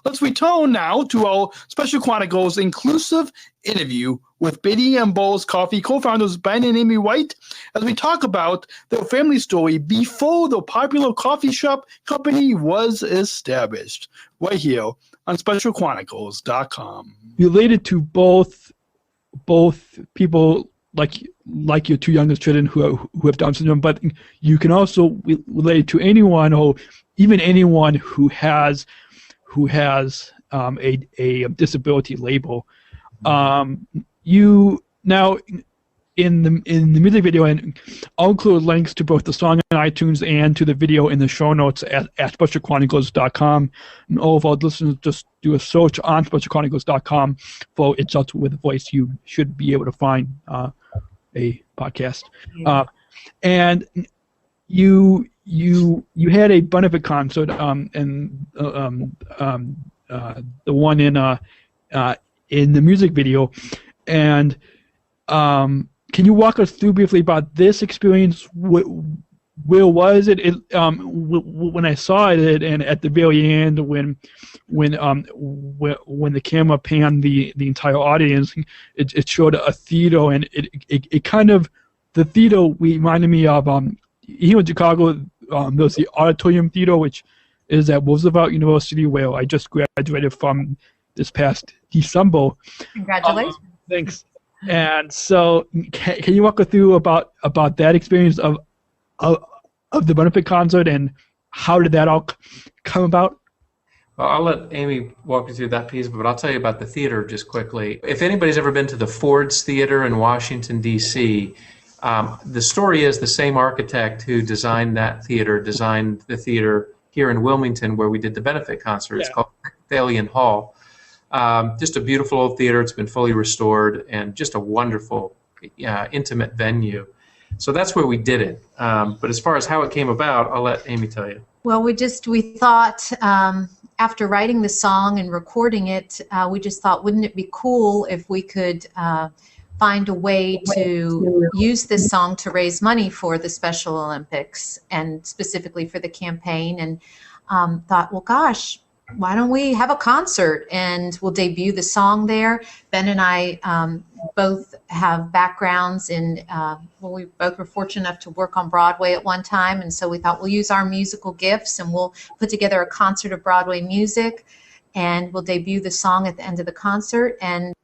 Let's return now to our Special Chronicles inclusive interview with Biddy and Beau's Coffee co-founders Ben and Amy Wright as we talk about their family story before the popular coffee shop company was established, right here on SpecialChronicles.com. Related to both people like your two youngest children who have Down syndrome, but you can also relate to anyone, or even anyone who has a disability label. You now in the music video, and I'll include links to both the song on iTunes and to the video in the show notes at SpecialChronicles.com. And all of our listeners, just do a search on SpecialChronicles.com for It Starts With a Voice. You should be able to find a podcast. And you had a benefit concert, and the one in the music video, and can you walk us through briefly about this experience? Where was it? When I saw it, and at the very end, when the camera panned the entire audience, it showed a theater, and it kind of, the theater reminded me of here in Chicago. There's the Auditorium Theater, which is at Roosevelt University, where I just graduated from this past December. Congratulations. Thanks. And so, can you walk us through about that experience of the benefit concert, and how did that all come about? Well, I'll let Amy walk you through that piece, but I'll tell you about the theater just quickly. If anybody's ever been to the Ford's Theater in Washington, D.C., the story is the same architect who designed that theater designed the theater here in Wilmington where we did the benefit concert. It's called Thalian Hall. Just a beautiful old theater. It's been fully restored, and just a wonderful, intimate venue. So that's where we did it. But as far as how it came about, I'll let Amy tell you. Well, we thought after writing the song and recording it, we just thought, wouldn't it be cool if we could find a way to use this song to raise money for the Special Olympics, and specifically for the campaign, and thought, well, gosh, why don't we have a concert and we'll debut the song there. Ben and I both have backgrounds in, we both were fortunate enough to work on Broadway at one time, and so we thought we'll use our musical gifts and we'll put together a concert of Broadway music, and we'll debut the song at the end of the concert, and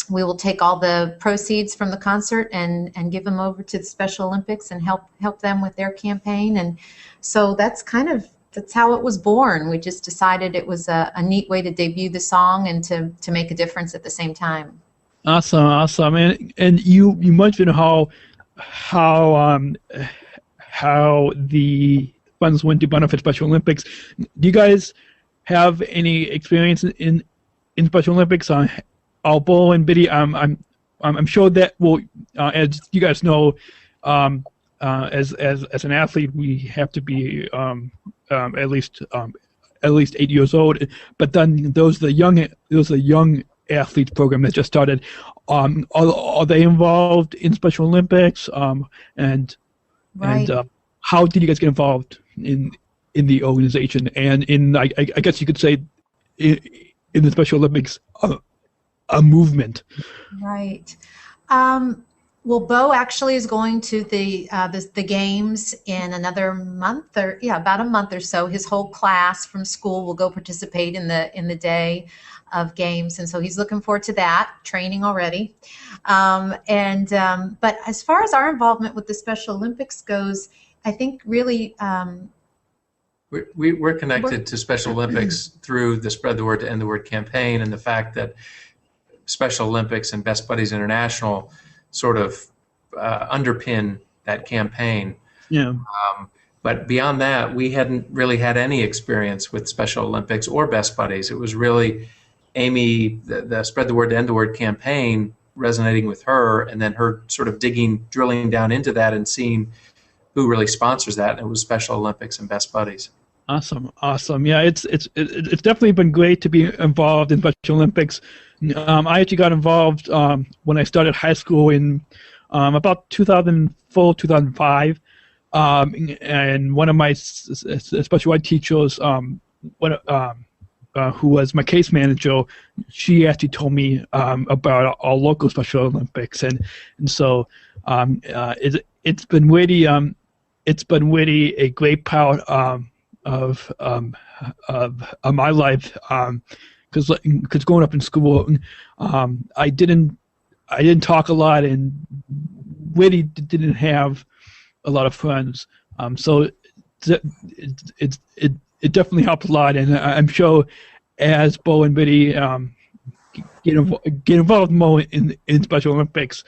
we will take all the proceeds from the concert and give them over to the Special Olympics and help them with their campaign. And so that's how it was born. We just decided it was a neat way to debut the song and to make a difference at the same time. Awesome. And you mentioned how the funds went to benefit Special Olympics. Do you guys have any experience in Special Olympics? Beau and Biddy, I'm sure that as you guys know, as an athlete, we have to be at least 8 years old. But then there's the young athletes program that just started. Are they involved in Special Olympics? And how did you guys get involved in the organization, and I guess you could say in the Special Olympics a movement? Right. Well, Beau actually is going to the games in another month, about a month or so. His whole class from school will go participate in the day. of games, and so he's looking forward to that, training already. But as far as our involvement with the Special Olympics goes, I think really we're connected to Special Olympics through the Spread the Word to End the Word campaign, and the fact that Special Olympics and Best Buddies International sort of underpin that campaign. Yeah. But beyond that, we hadn't really had any experience with Special Olympics or Best Buddies. It was really Amy, the Spread the Word to End the Word campaign, resonating with her, and then her sort of drilling down into that and seeing who really sponsors that. And it was Special Olympics and Best Buddies. Awesome. Yeah, it's definitely been great to be involved in Special Olympics. I actually got involved when I started high school in about 2004, 2005. And one of my special ed teachers, who was my case manager, she actually told me about our local Special Olympics, and so it's been really a great part of my life, because growing up in school, I didn't talk a lot and really didn't have a lot of friends, so it definitely helped a lot, and I'm sure as Beau and Biddy get involved more in Special Olympics,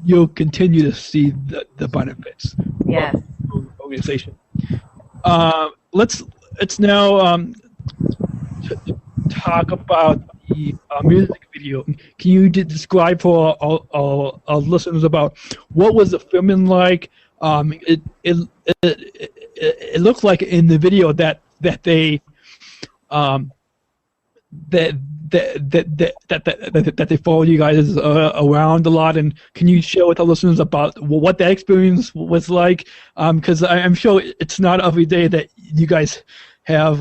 you'll continue to see the benefits. Yes. Of the organization. Let's now talk about the music video. Can you describe for our listeners about what was the filming like? It looks like in the video that they that they follow you guys around a lot, and can you share with our listeners about what that experience was like? Because I'm sure it's not every day that you guys have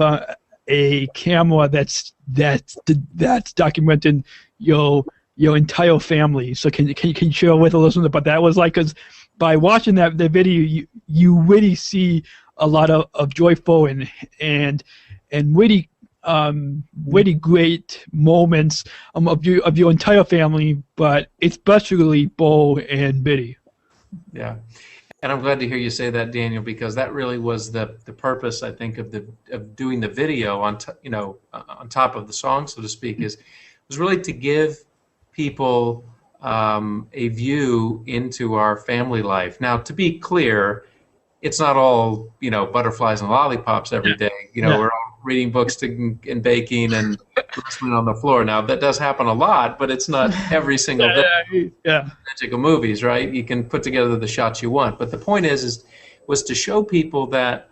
a camera that's documenting your entire family. So can you share with our listeners about that was like? Because by watching the video, you really see a lot of joyful and really really great moments of your entire family, but especially Beau and Biddy. Yeah, and I'm glad to hear you say that, Daniel, because that really was the purpose, I think, of doing the video on top of the song, so to speak, was really to give people a view into our family life. Now, to be clear, it's not all butterflies and lollipops every day. We're all reading books and baking and wrestling on the floor. Now, that does happen a lot, but it's not every single day. Yeah. Magic of movies, right? You can put together the shots you want. But the point was to show people that,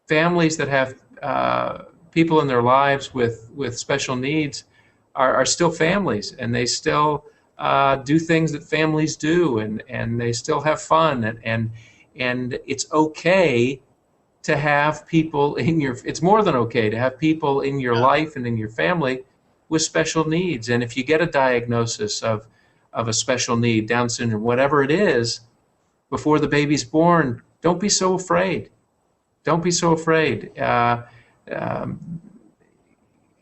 families that have people in their lives with special needs are still families, and they still do things that families do, and they still have fun, and it's okay to have people it's more than okay to have people in your life and in your family with special needs. And if you get a diagnosis of a special need, Down syndrome, whatever it is, before the baby's born, don't be so afraid. Don't be so afraid. And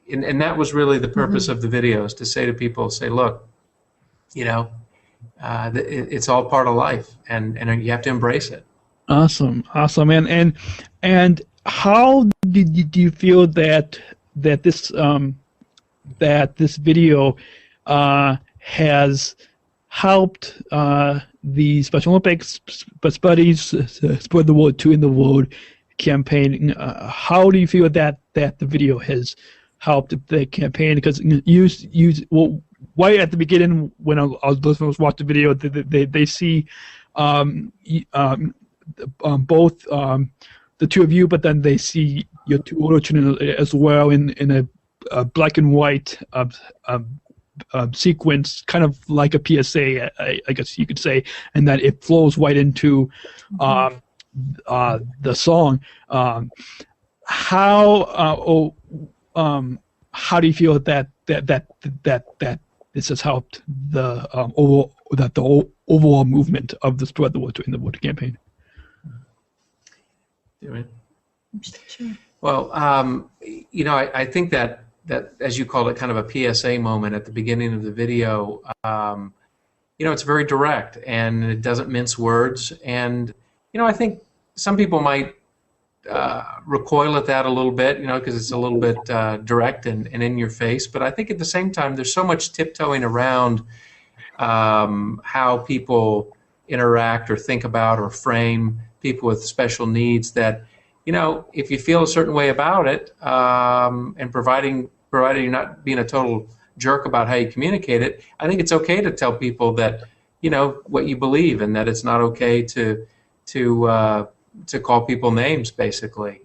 that was really the purpose of the videos, to say to people, look, it's all part of life, and you have to embrace it. Awesome. And how do you feel that this video has helped the Special Olympics, Best Buddies, Spread the Word to End the Word campaign? How do you feel that the video has helped the campaign? Because right at the beginning, when our listeners watch the video, they see both the two of you, but then they see your two older children as well in a black and white sequence, kind of like a PSA, I guess you could say, and that it flows right into the song. How do you feel that this has helped the overall movement of the Spread the Word to End the Word campaign? Sure. Well, I think that as you called it, kind of a PSA moment at the beginning of the video. It's very direct and it doesn't mince words. And I think some people might recoil at that a little bit, because it's a little bit direct and in your face. But I think at the same time, there's so much tiptoeing around how people interact or think about or frame people with special needs that, if you feel a certain way about it, and provided you're not being a total jerk about how you communicate it, I think it's okay to tell people that, what you believe, and that it's not okay to call people names, basically,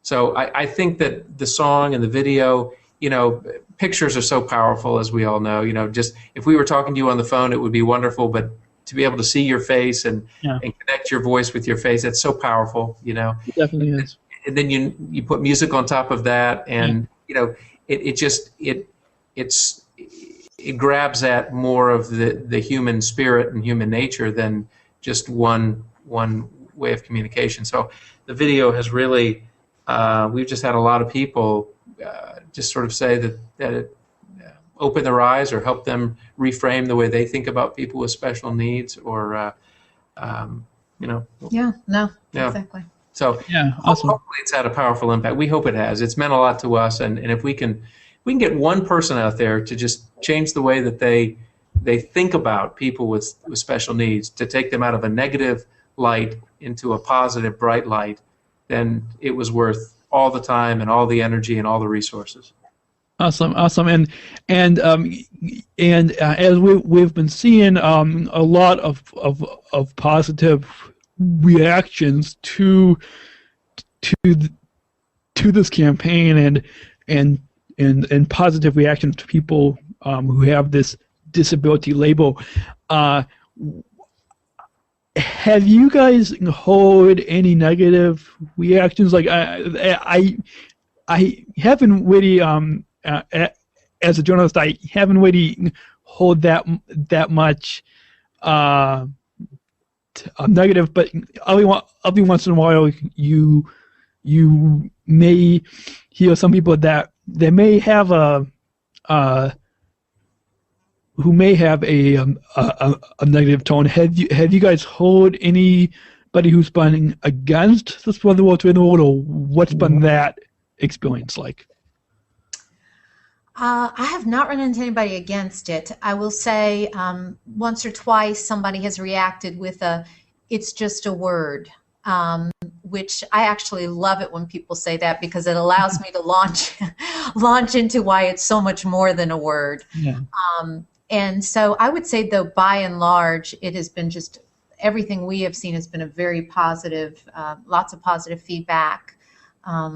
so I think that the song and the video, pictures are so powerful, as we all know. Just if we were talking to you on the phone, it would be wonderful, but to be able to see your face and connect your voice with your face, it's so powerful, It definitely is. And then you put music on top of that, and it grabs at more of the human spirit and human nature than just one way of communication. So the video has really, we've just had a lot of people just sort of say that it open their eyes or help them reframe the way they think about people with special needs, or Exactly. So awesome. hopefully it's had a powerful impact. We hope it has. It's meant a lot to us, and if we can get one person out there to just change the way that they think about people with special needs, to take them out of a negative light into a positive, bright light, then it was worth all the time and all the energy and all the resources. Awesome, and as we've been seeing a lot of positive reactions to this campaign, and positive reactions to people who have this disability label. Have you guys heard any negative reactions? Like I haven't really, as a journalist, I haven't really heard that much negative. But every once in a while, you may hear some people that they may have who may have a negative tone. Have you guys heard anybody who's been against this Brother World to the World, or what's been that experience like? I have not run into anybody against it. I will say once or twice somebody has reacted with it's just a word, which I actually love it when people say that, because it allows me to launch into why it's so much more than a word. Yeah. And so I would say, though, by and large, it has been just everything we have seen has been a very positive, lots of positive feedback. I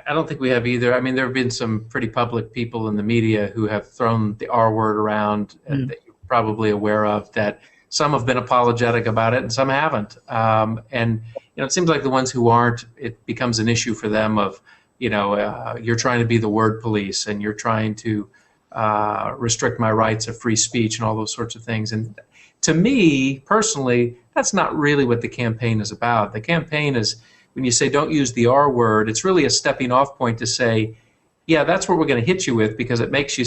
don't think we have either. I mean, there have been some pretty public people in the media who have thrown the R word around that you're probably aware of, that some have been apologetic about it and some haven't. And it seems like the ones who aren't, it becomes an issue for them of, you're trying to be the word police, and you're trying to restrict my rights of free speech and all those sorts of things. And to me, personally, that's not really what the campaign is about. The campaign is, when you say don't use the R word, it's really a stepping off point to say, yeah, that's what we're going to hit you with, because it makes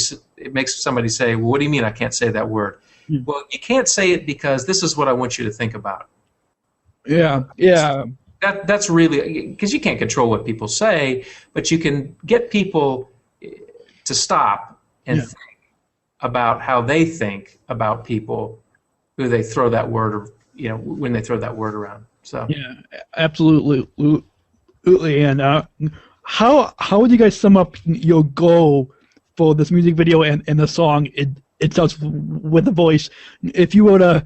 somebody say, well, what do you mean I can't say that word? Well, you can't say it because this is what I want you to think about. Yeah. That's really, because you can't control what people say, but you can get people to stop and think about how they think about people who they throw that word, when they throw that word around. So yeah, absolutely. And how would you guys sum up your goal for this music video and the song itself with the voice? If you were to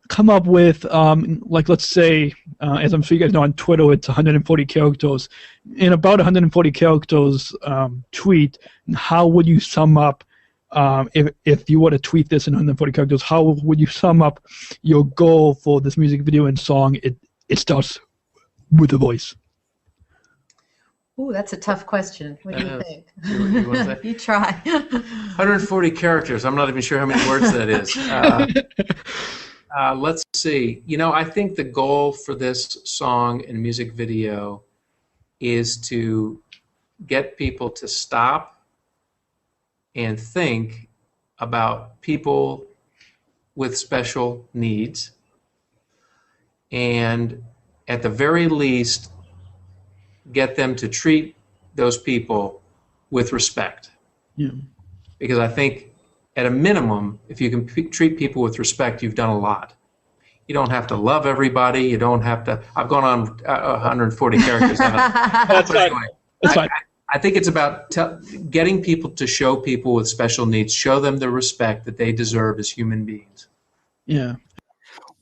come up with, like, let's say, as I'm sure you guys know, on Twitter, it's 140 characters. In about 140 characters tweet, how would you sum up, if you were to tweet this in 140 characters, how would you sum up your goal for this music video and song? It starts with the voice. Ooh, that's a tough question. What do you think? You want to say? You try. 140 characters. I'm not even sure how many words that is. Let's see. I think the goal for this song and music video is to get people to stop and think about people with special needs, and at the very least, get them to treat those people with respect. Yeah. Because I think at a minimum, if you can treat people with respect, you've done a lot. You don't have to love everybody. You don't have to. I've gone on 140 characters. That's But anyway, That's fine. I think it's about getting people to show people with special needs, show them the respect that they deserve as human beings. Yeah.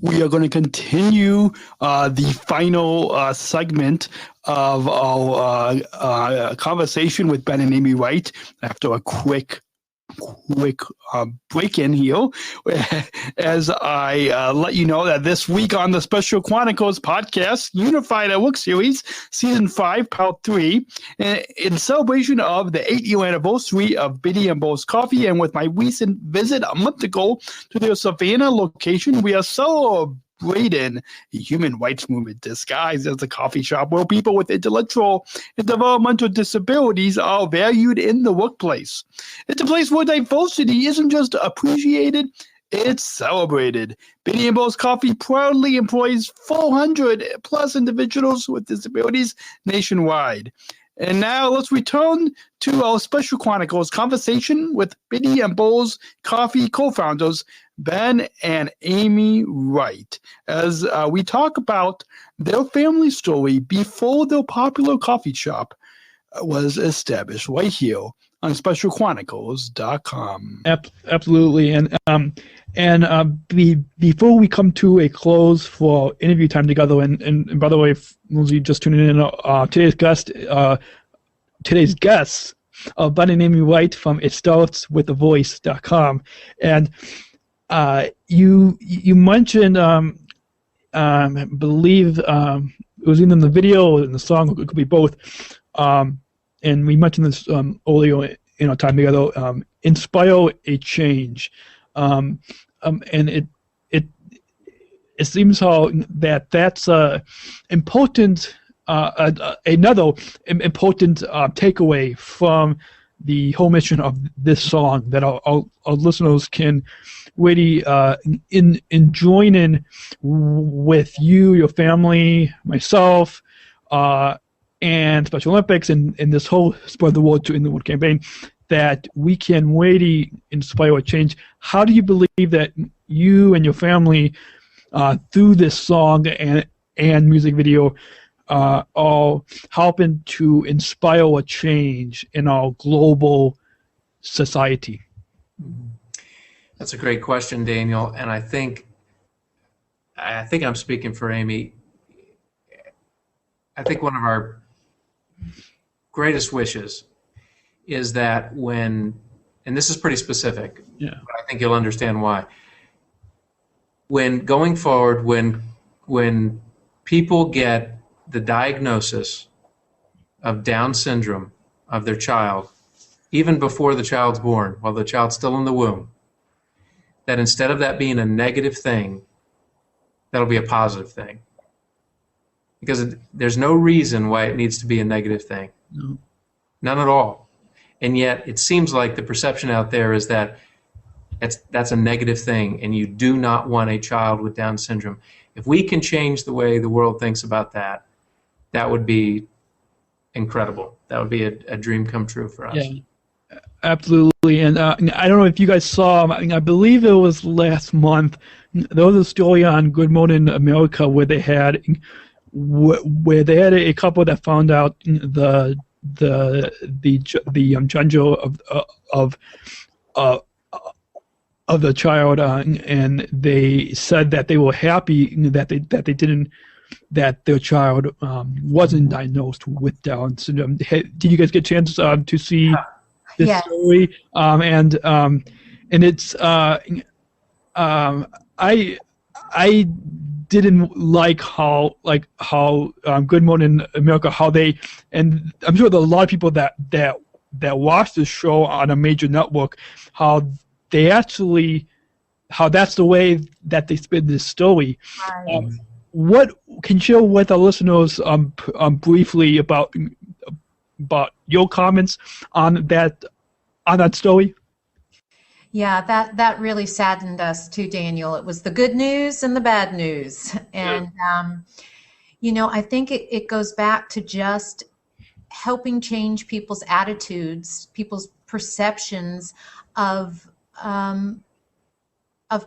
We are going to continue the final segment of our conversation with Ben and Amy Wright after a quick break in here, as I let you know that this week on the Special Chronicles podcast, Unified at Work series, season 5, part 3, in celebration of the 8-year anniversary of Biddy and Beau's Coffee, and with my recent visit a month ago to their Savannah location, we are celebrating the human rights movement disguised as a coffee shop where people with intellectual and developmental disabilities are valued in the workplace. It's a place where diversity isn't just appreciated, it's celebrated. Biddy and Beau's Coffee proudly employs 400 plus individuals with disabilities nationwide. And now let's return to our Special Chronicles conversation with Biddy and Beau's Coffee co-founders, Ben and Amy Wright, as we talk about their family story before their popular coffee shop was established right here on specialchronicles.com. Absolutely. And before we come to a close for interview time together, and by the way, if those of you just tuning in, today's guests are Ben and Amy Wright from itstartswithavoice.com. And you mentioned, I believe it was either in the video or in the song, it could be both, and we mentioned this earlier in our time together, inspire a change. And it seems how that's important, another important takeaway from the whole mission of this song, that our listeners can really join in with you, your family, myself, and Special Olympics, and this whole Spread the Word to In the World campaign, that we can really inspire a change. How do you believe that you and your family, through this song and music video, are helping to inspire a change in our global society? That's a great question, Daniel. And I think I'm speaking for Amy. I think one of our greatest wishes is that when, and this is pretty specific, yeah, but I think you'll understand why. When going forward, when people get the diagnosis of Down syndrome of their child, even before the child's born, while the child's still in the womb, that instead of that being a negative thing, that'll be a positive thing. Because there's no reason why it needs to be a negative thing. No. None at all. And yet it seems like the perception out there is that that's a negative thing, and you do not want a child with Down syndrome. If we can change the way the world thinks about that, that would be incredible. That would be a dream come true for us. Yeah, absolutely. And I don't know if you guys saw, I believe it was last month, there was a story on Good Morning America where they had a couple that found out the gender of the child, and they said that they were happy that their child wasn't diagnosed with Down syndrome. Did you guys get a chance to see this story? And it's I didn't like how Good Morning America, how they, and I'm sure there are a lot of people that watch this show on a major network, how how that's the way that they spin this story. Right. What can you share with our listeners briefly about your comments on that story? Yeah, that really saddened us too, Daniel. It was the good news and the bad news. And, I think it goes back to just helping change people's attitudes, people's perceptions of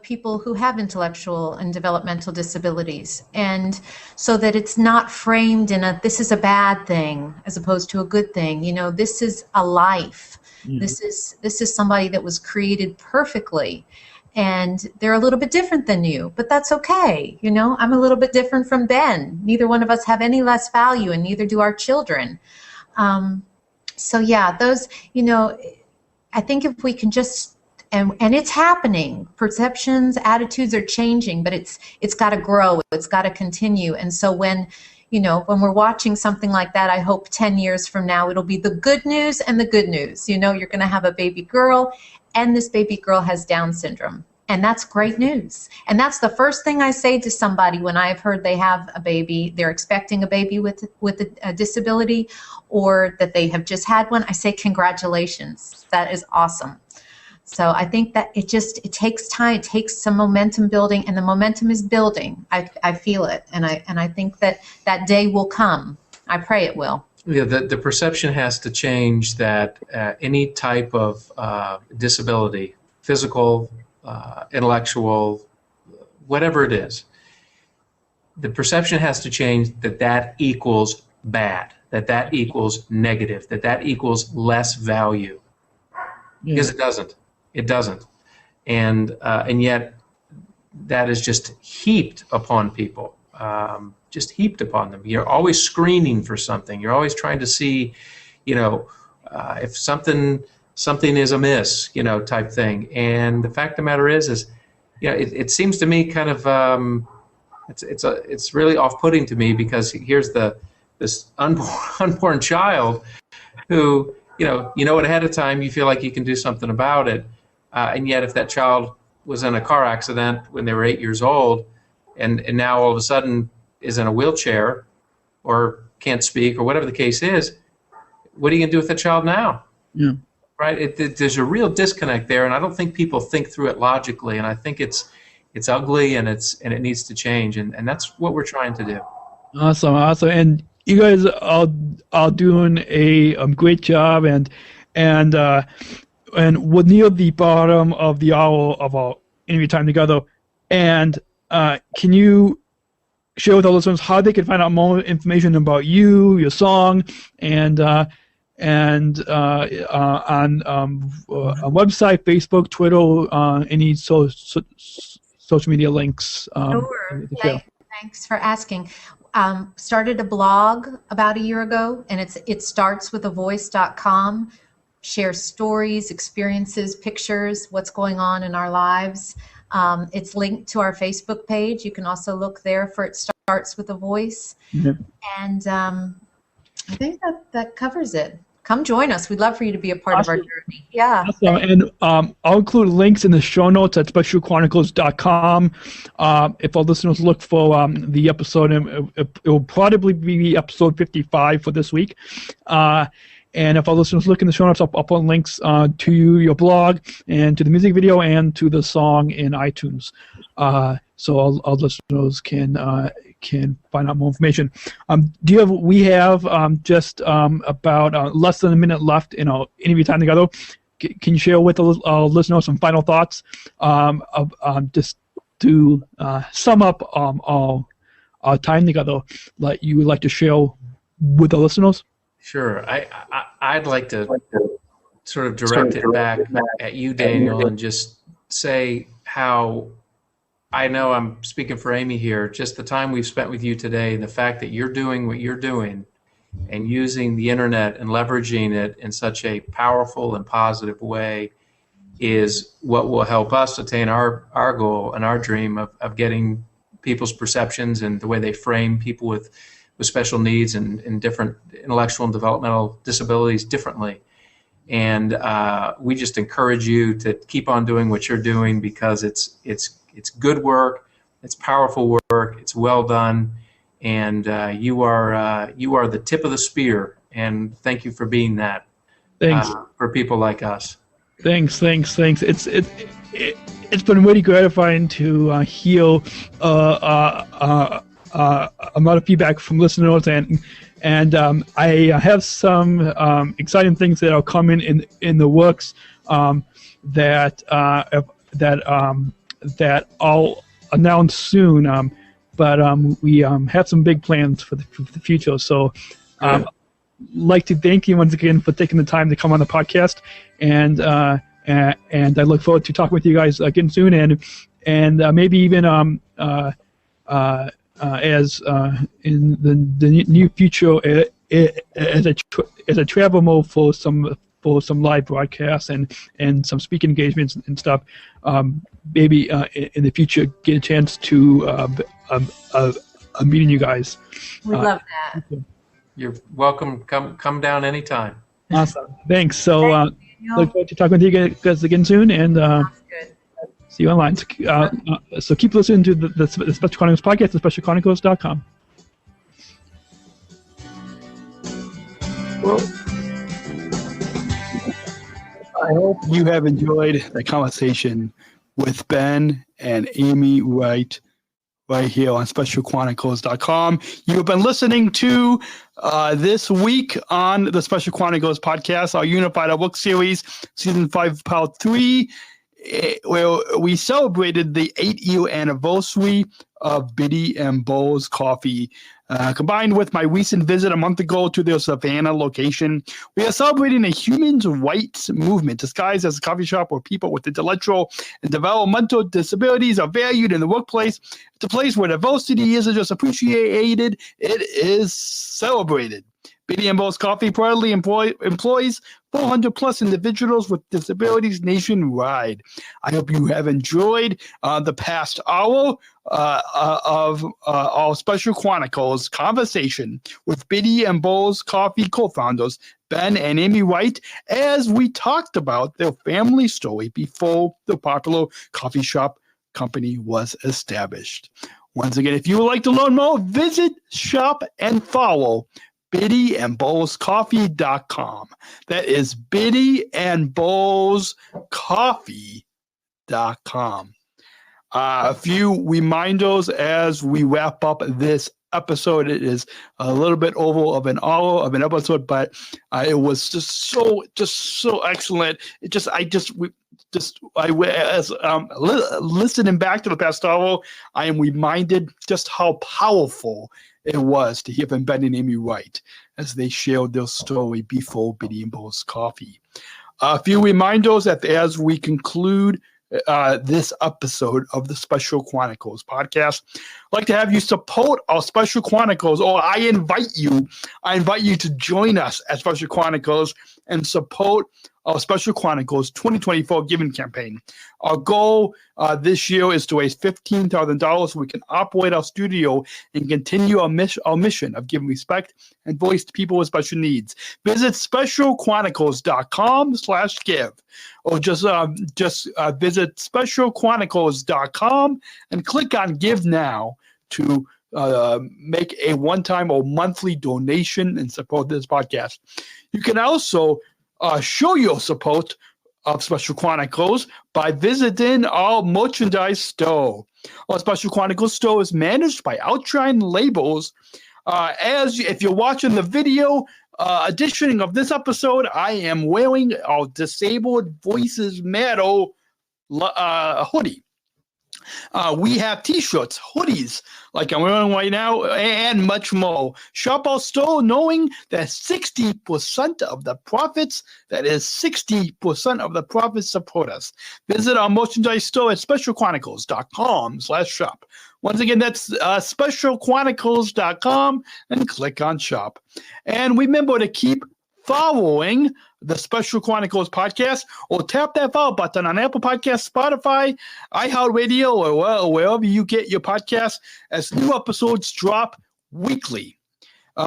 people who have intellectual and developmental disabilities, and so that it's not framed in this is a bad thing as opposed to a good thing. This is a life. This is somebody that was created perfectly, and they're a little bit different than you, but that's okay. I'm a little bit different from Ben. Neither one of us have any less value, and neither do our children. So yeah, those, I think if we can just, and it's happening, perceptions, attitudes are changing, but it's got to grow, it's got to continue. And so when we're watching something like that, I hope 10 years from now, it'll be the good news and the good news. You're going to have a baby girl, and this baby girl has Down syndrome. And that's great news. And that's the first thing I say to somebody when I've heard they have a baby, they're expecting a baby with a disability, or that they have just had one. I say, congratulations. That is awesome. So I think that it takes time, it takes some momentum building, and the momentum is building. I feel it, and I think that day will come. I pray it will. Yeah, the perception has to change that any type of disability, physical, intellectual, whatever it is, the perception has to change that equals bad, that equals negative, that equals less value, because it doesn't, and yet that is just heaped upon people, just heaped upon them. You're always screening for something. You're always trying to see, if something is amiss, type thing. And the fact of the matter is, it seems to me kind of, it's really off-putting to me, because here's this unborn child who, it ahead of time, you feel like you can do something about it. And yet if that child was in a car accident when they were 8 years old, and now all of a sudden is in a wheelchair or can't speak or whatever the case is, what are you going to do with that child now? Yeah. Right? There's a real disconnect there, and I don't think people think through it logically, and I think it's ugly, and it needs to change, and that's what we're trying to do. Awesome. And you guys are doing a great job, and we're near the bottom of the hour of our interview time together. And can you share with our listeners how they can find out more information about you, your song, and on website, Facebook, Twitter, any social media links? Sure. Thanks for asking. Started a blog about a year ago, and it startswithavoice.com. Share stories, experiences, pictures, what's going on in our lives. It's linked to our Facebook page. You can also look there for It Starts With a Voice. Mm-hmm. And I think that covers it. Come join us. We'd love for you to be a part of our journey. Yeah. Awesome. And I'll include links in the show notes at specialchronicles.com. If our listeners look for the episode, it will probably be episode 55 for this week. And if our listeners look in the show notes, I'll put links to your blog and to the music video and to the song in iTunes. So our listeners can find out more information. We have just about less than a minute left in our interview time together. Can you share with our listeners some final thoughts just to sum up our time together that you would like to share with our listeners? Sure. I'd like to sort of direct it back at you, Daniel, and just say how I know I'm speaking for Amy here, just the time we've spent with you today, the fact that you're doing what you're doing and using the internet and leveraging it in such a powerful and positive way is what will help us attain our goal and our dream of getting people's perceptions and the way they frame people with special needs and different intellectual and developmental disabilities differently. And we just encourage you to keep on doing what you're doing, because it's good work, it's powerful work, it's well done, and you are the tip of the spear. And thank you for being that. Thanks. For people like us. Thanks. It's been really gratifying to hear a lot of feedback from listeners, and I have some exciting things that are coming in the works that I'll announce soon. But we have some big plans for the future. So like to thank you once again for taking the time to come on the podcast, and I look forward to talking with you guys again soon, and maybe even as in the near future as a travel mode for some live broadcasts and some speaking engagements and stuff. Maybe in the future get a chance to meeting you guys. We love that. You're welcome. Come down anytime. Awesome. Thanks. So look forward to talking with you guys again soon, and see you online. So keep listening to the Special Chronicles podcast at specialchronicles.com. Well, I hope you have enjoyed the conversation with Ben and Amy Wright right here on specialchronicles.com. You have been listening to this week on the Special Chronicles podcast, our Unified Book Series, Season 5, Part 3, where we celebrated the 8-year anniversary of Biddy and Beau's Coffee. Combined with my recent visit a month ago to their Savannah location, we are celebrating a human rights movement disguised as a coffee shop where people with intellectual and developmental disabilities are valued in the workplace. It's a place where diversity isn't just appreciated, it is celebrated. Biddy and Beau's Coffee proudly employs 400 plus individuals with disabilities nationwide. I hope you have enjoyed the past hour of our Special Chronicles conversation with Biddy and Beau's Coffee co-founders, Ben and Amy Wright, as we talked about their family story before the popular coffee shop company was established. Once again, if you would like to learn more, visit, shop, and follow BiddyandBowlsCoffee.com. That is BiddyandBowlsCoffee.com. A few reminders as we wrap up this episode. It is a little bit over of an hour of an episode, but it was just so excellent. Listening back to the past hour, I am reminded just how powerful it was to hear from Ben and Amy Wright as they shared their story before Biddy and Beau's Coffee. A few reminders that as we conclude this episode of the Special Chronicles podcast, I'd like to have you support our Special Chronicles, or I invite you to join us at Special Chronicles and support our Special Chronicles 2024 giving campaign. Our goal this year is to raise $15,000 so we can operate our studio and continue our mission of giving respect and voice to people with special needs. Visit specialchronicles.com/give, or just visit specialchronicles.com and click on Give Now to make a one-time or monthly donation and support this podcast. You can also show your support of Special Chronicles by visiting our merchandise store. Our Special Chronicles store is managed by Outshine Labels. If you're watching the video edition of this episode, I am wearing our Disabled Voices Matter hoodie. We have t-shirts, hoodies, like I'm wearing right now, and much more. Shop our store knowing that 60% of the profits, support us. Visit our merchandise store at specialchronicles.com/shop. Once again, that's specialchronicles.com and click on shop. And remember to keep following the Special Chronicles podcast, or tap that follow button on Apple Podcasts, Spotify, iHeartRadio, or wherever you get your podcasts, as new episodes drop weekly.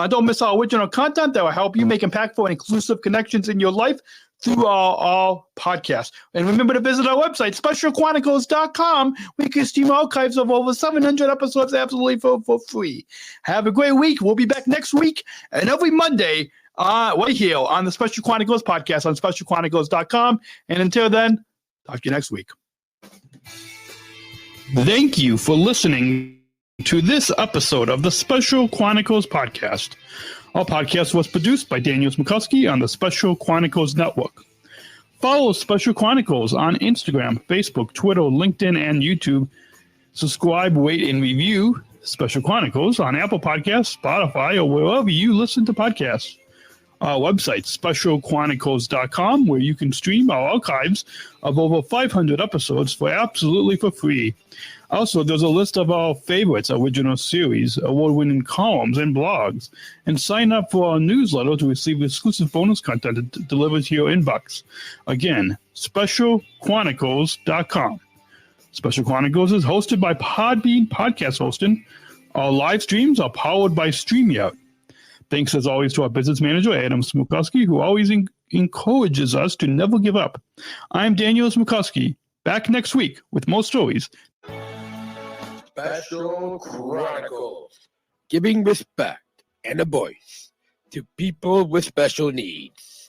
Don't miss our original content that will help you make impactful and inclusive connections in your life through all podcasts. And remember to visit our website, specialchronicles.com, where you can stream archives of over 700 episodes absolutely for free. Have a great week. We'll be back next week and every Monday right here on the Special Chronicles podcast on specialchronicles.com. And until then, talk to you next week. Thank you for listening to this episode of the Special Chronicles podcast. Our podcast was produced by Daniel Smikowski on the Special Chronicles Network. Follow Special Chronicles on Instagram, Facebook, Twitter, LinkedIn, and YouTube. Subscribe, rate, and review Special Chronicles on Apple Podcasts, Spotify, or wherever you listen to podcasts. Our website, specialchronicles.com, where you can stream our archives of over 500 episodes absolutely for free. Also, there's a list of our favorites, original series, award-winning columns, and blogs. And sign up for our newsletter to receive exclusive bonus content delivered to your inbox. Again, specialchronicles.com. Special Chronicles is hosted by Podbean Podcast Hosting. Our live streams are powered by StreamYard. Thanks, as always, to our business manager, Adam Smukowski, who always encourages us to never give up. I'm Daniel Smukowski, back next week with more stories. Special Chronicles, giving respect and a voice to people with special needs.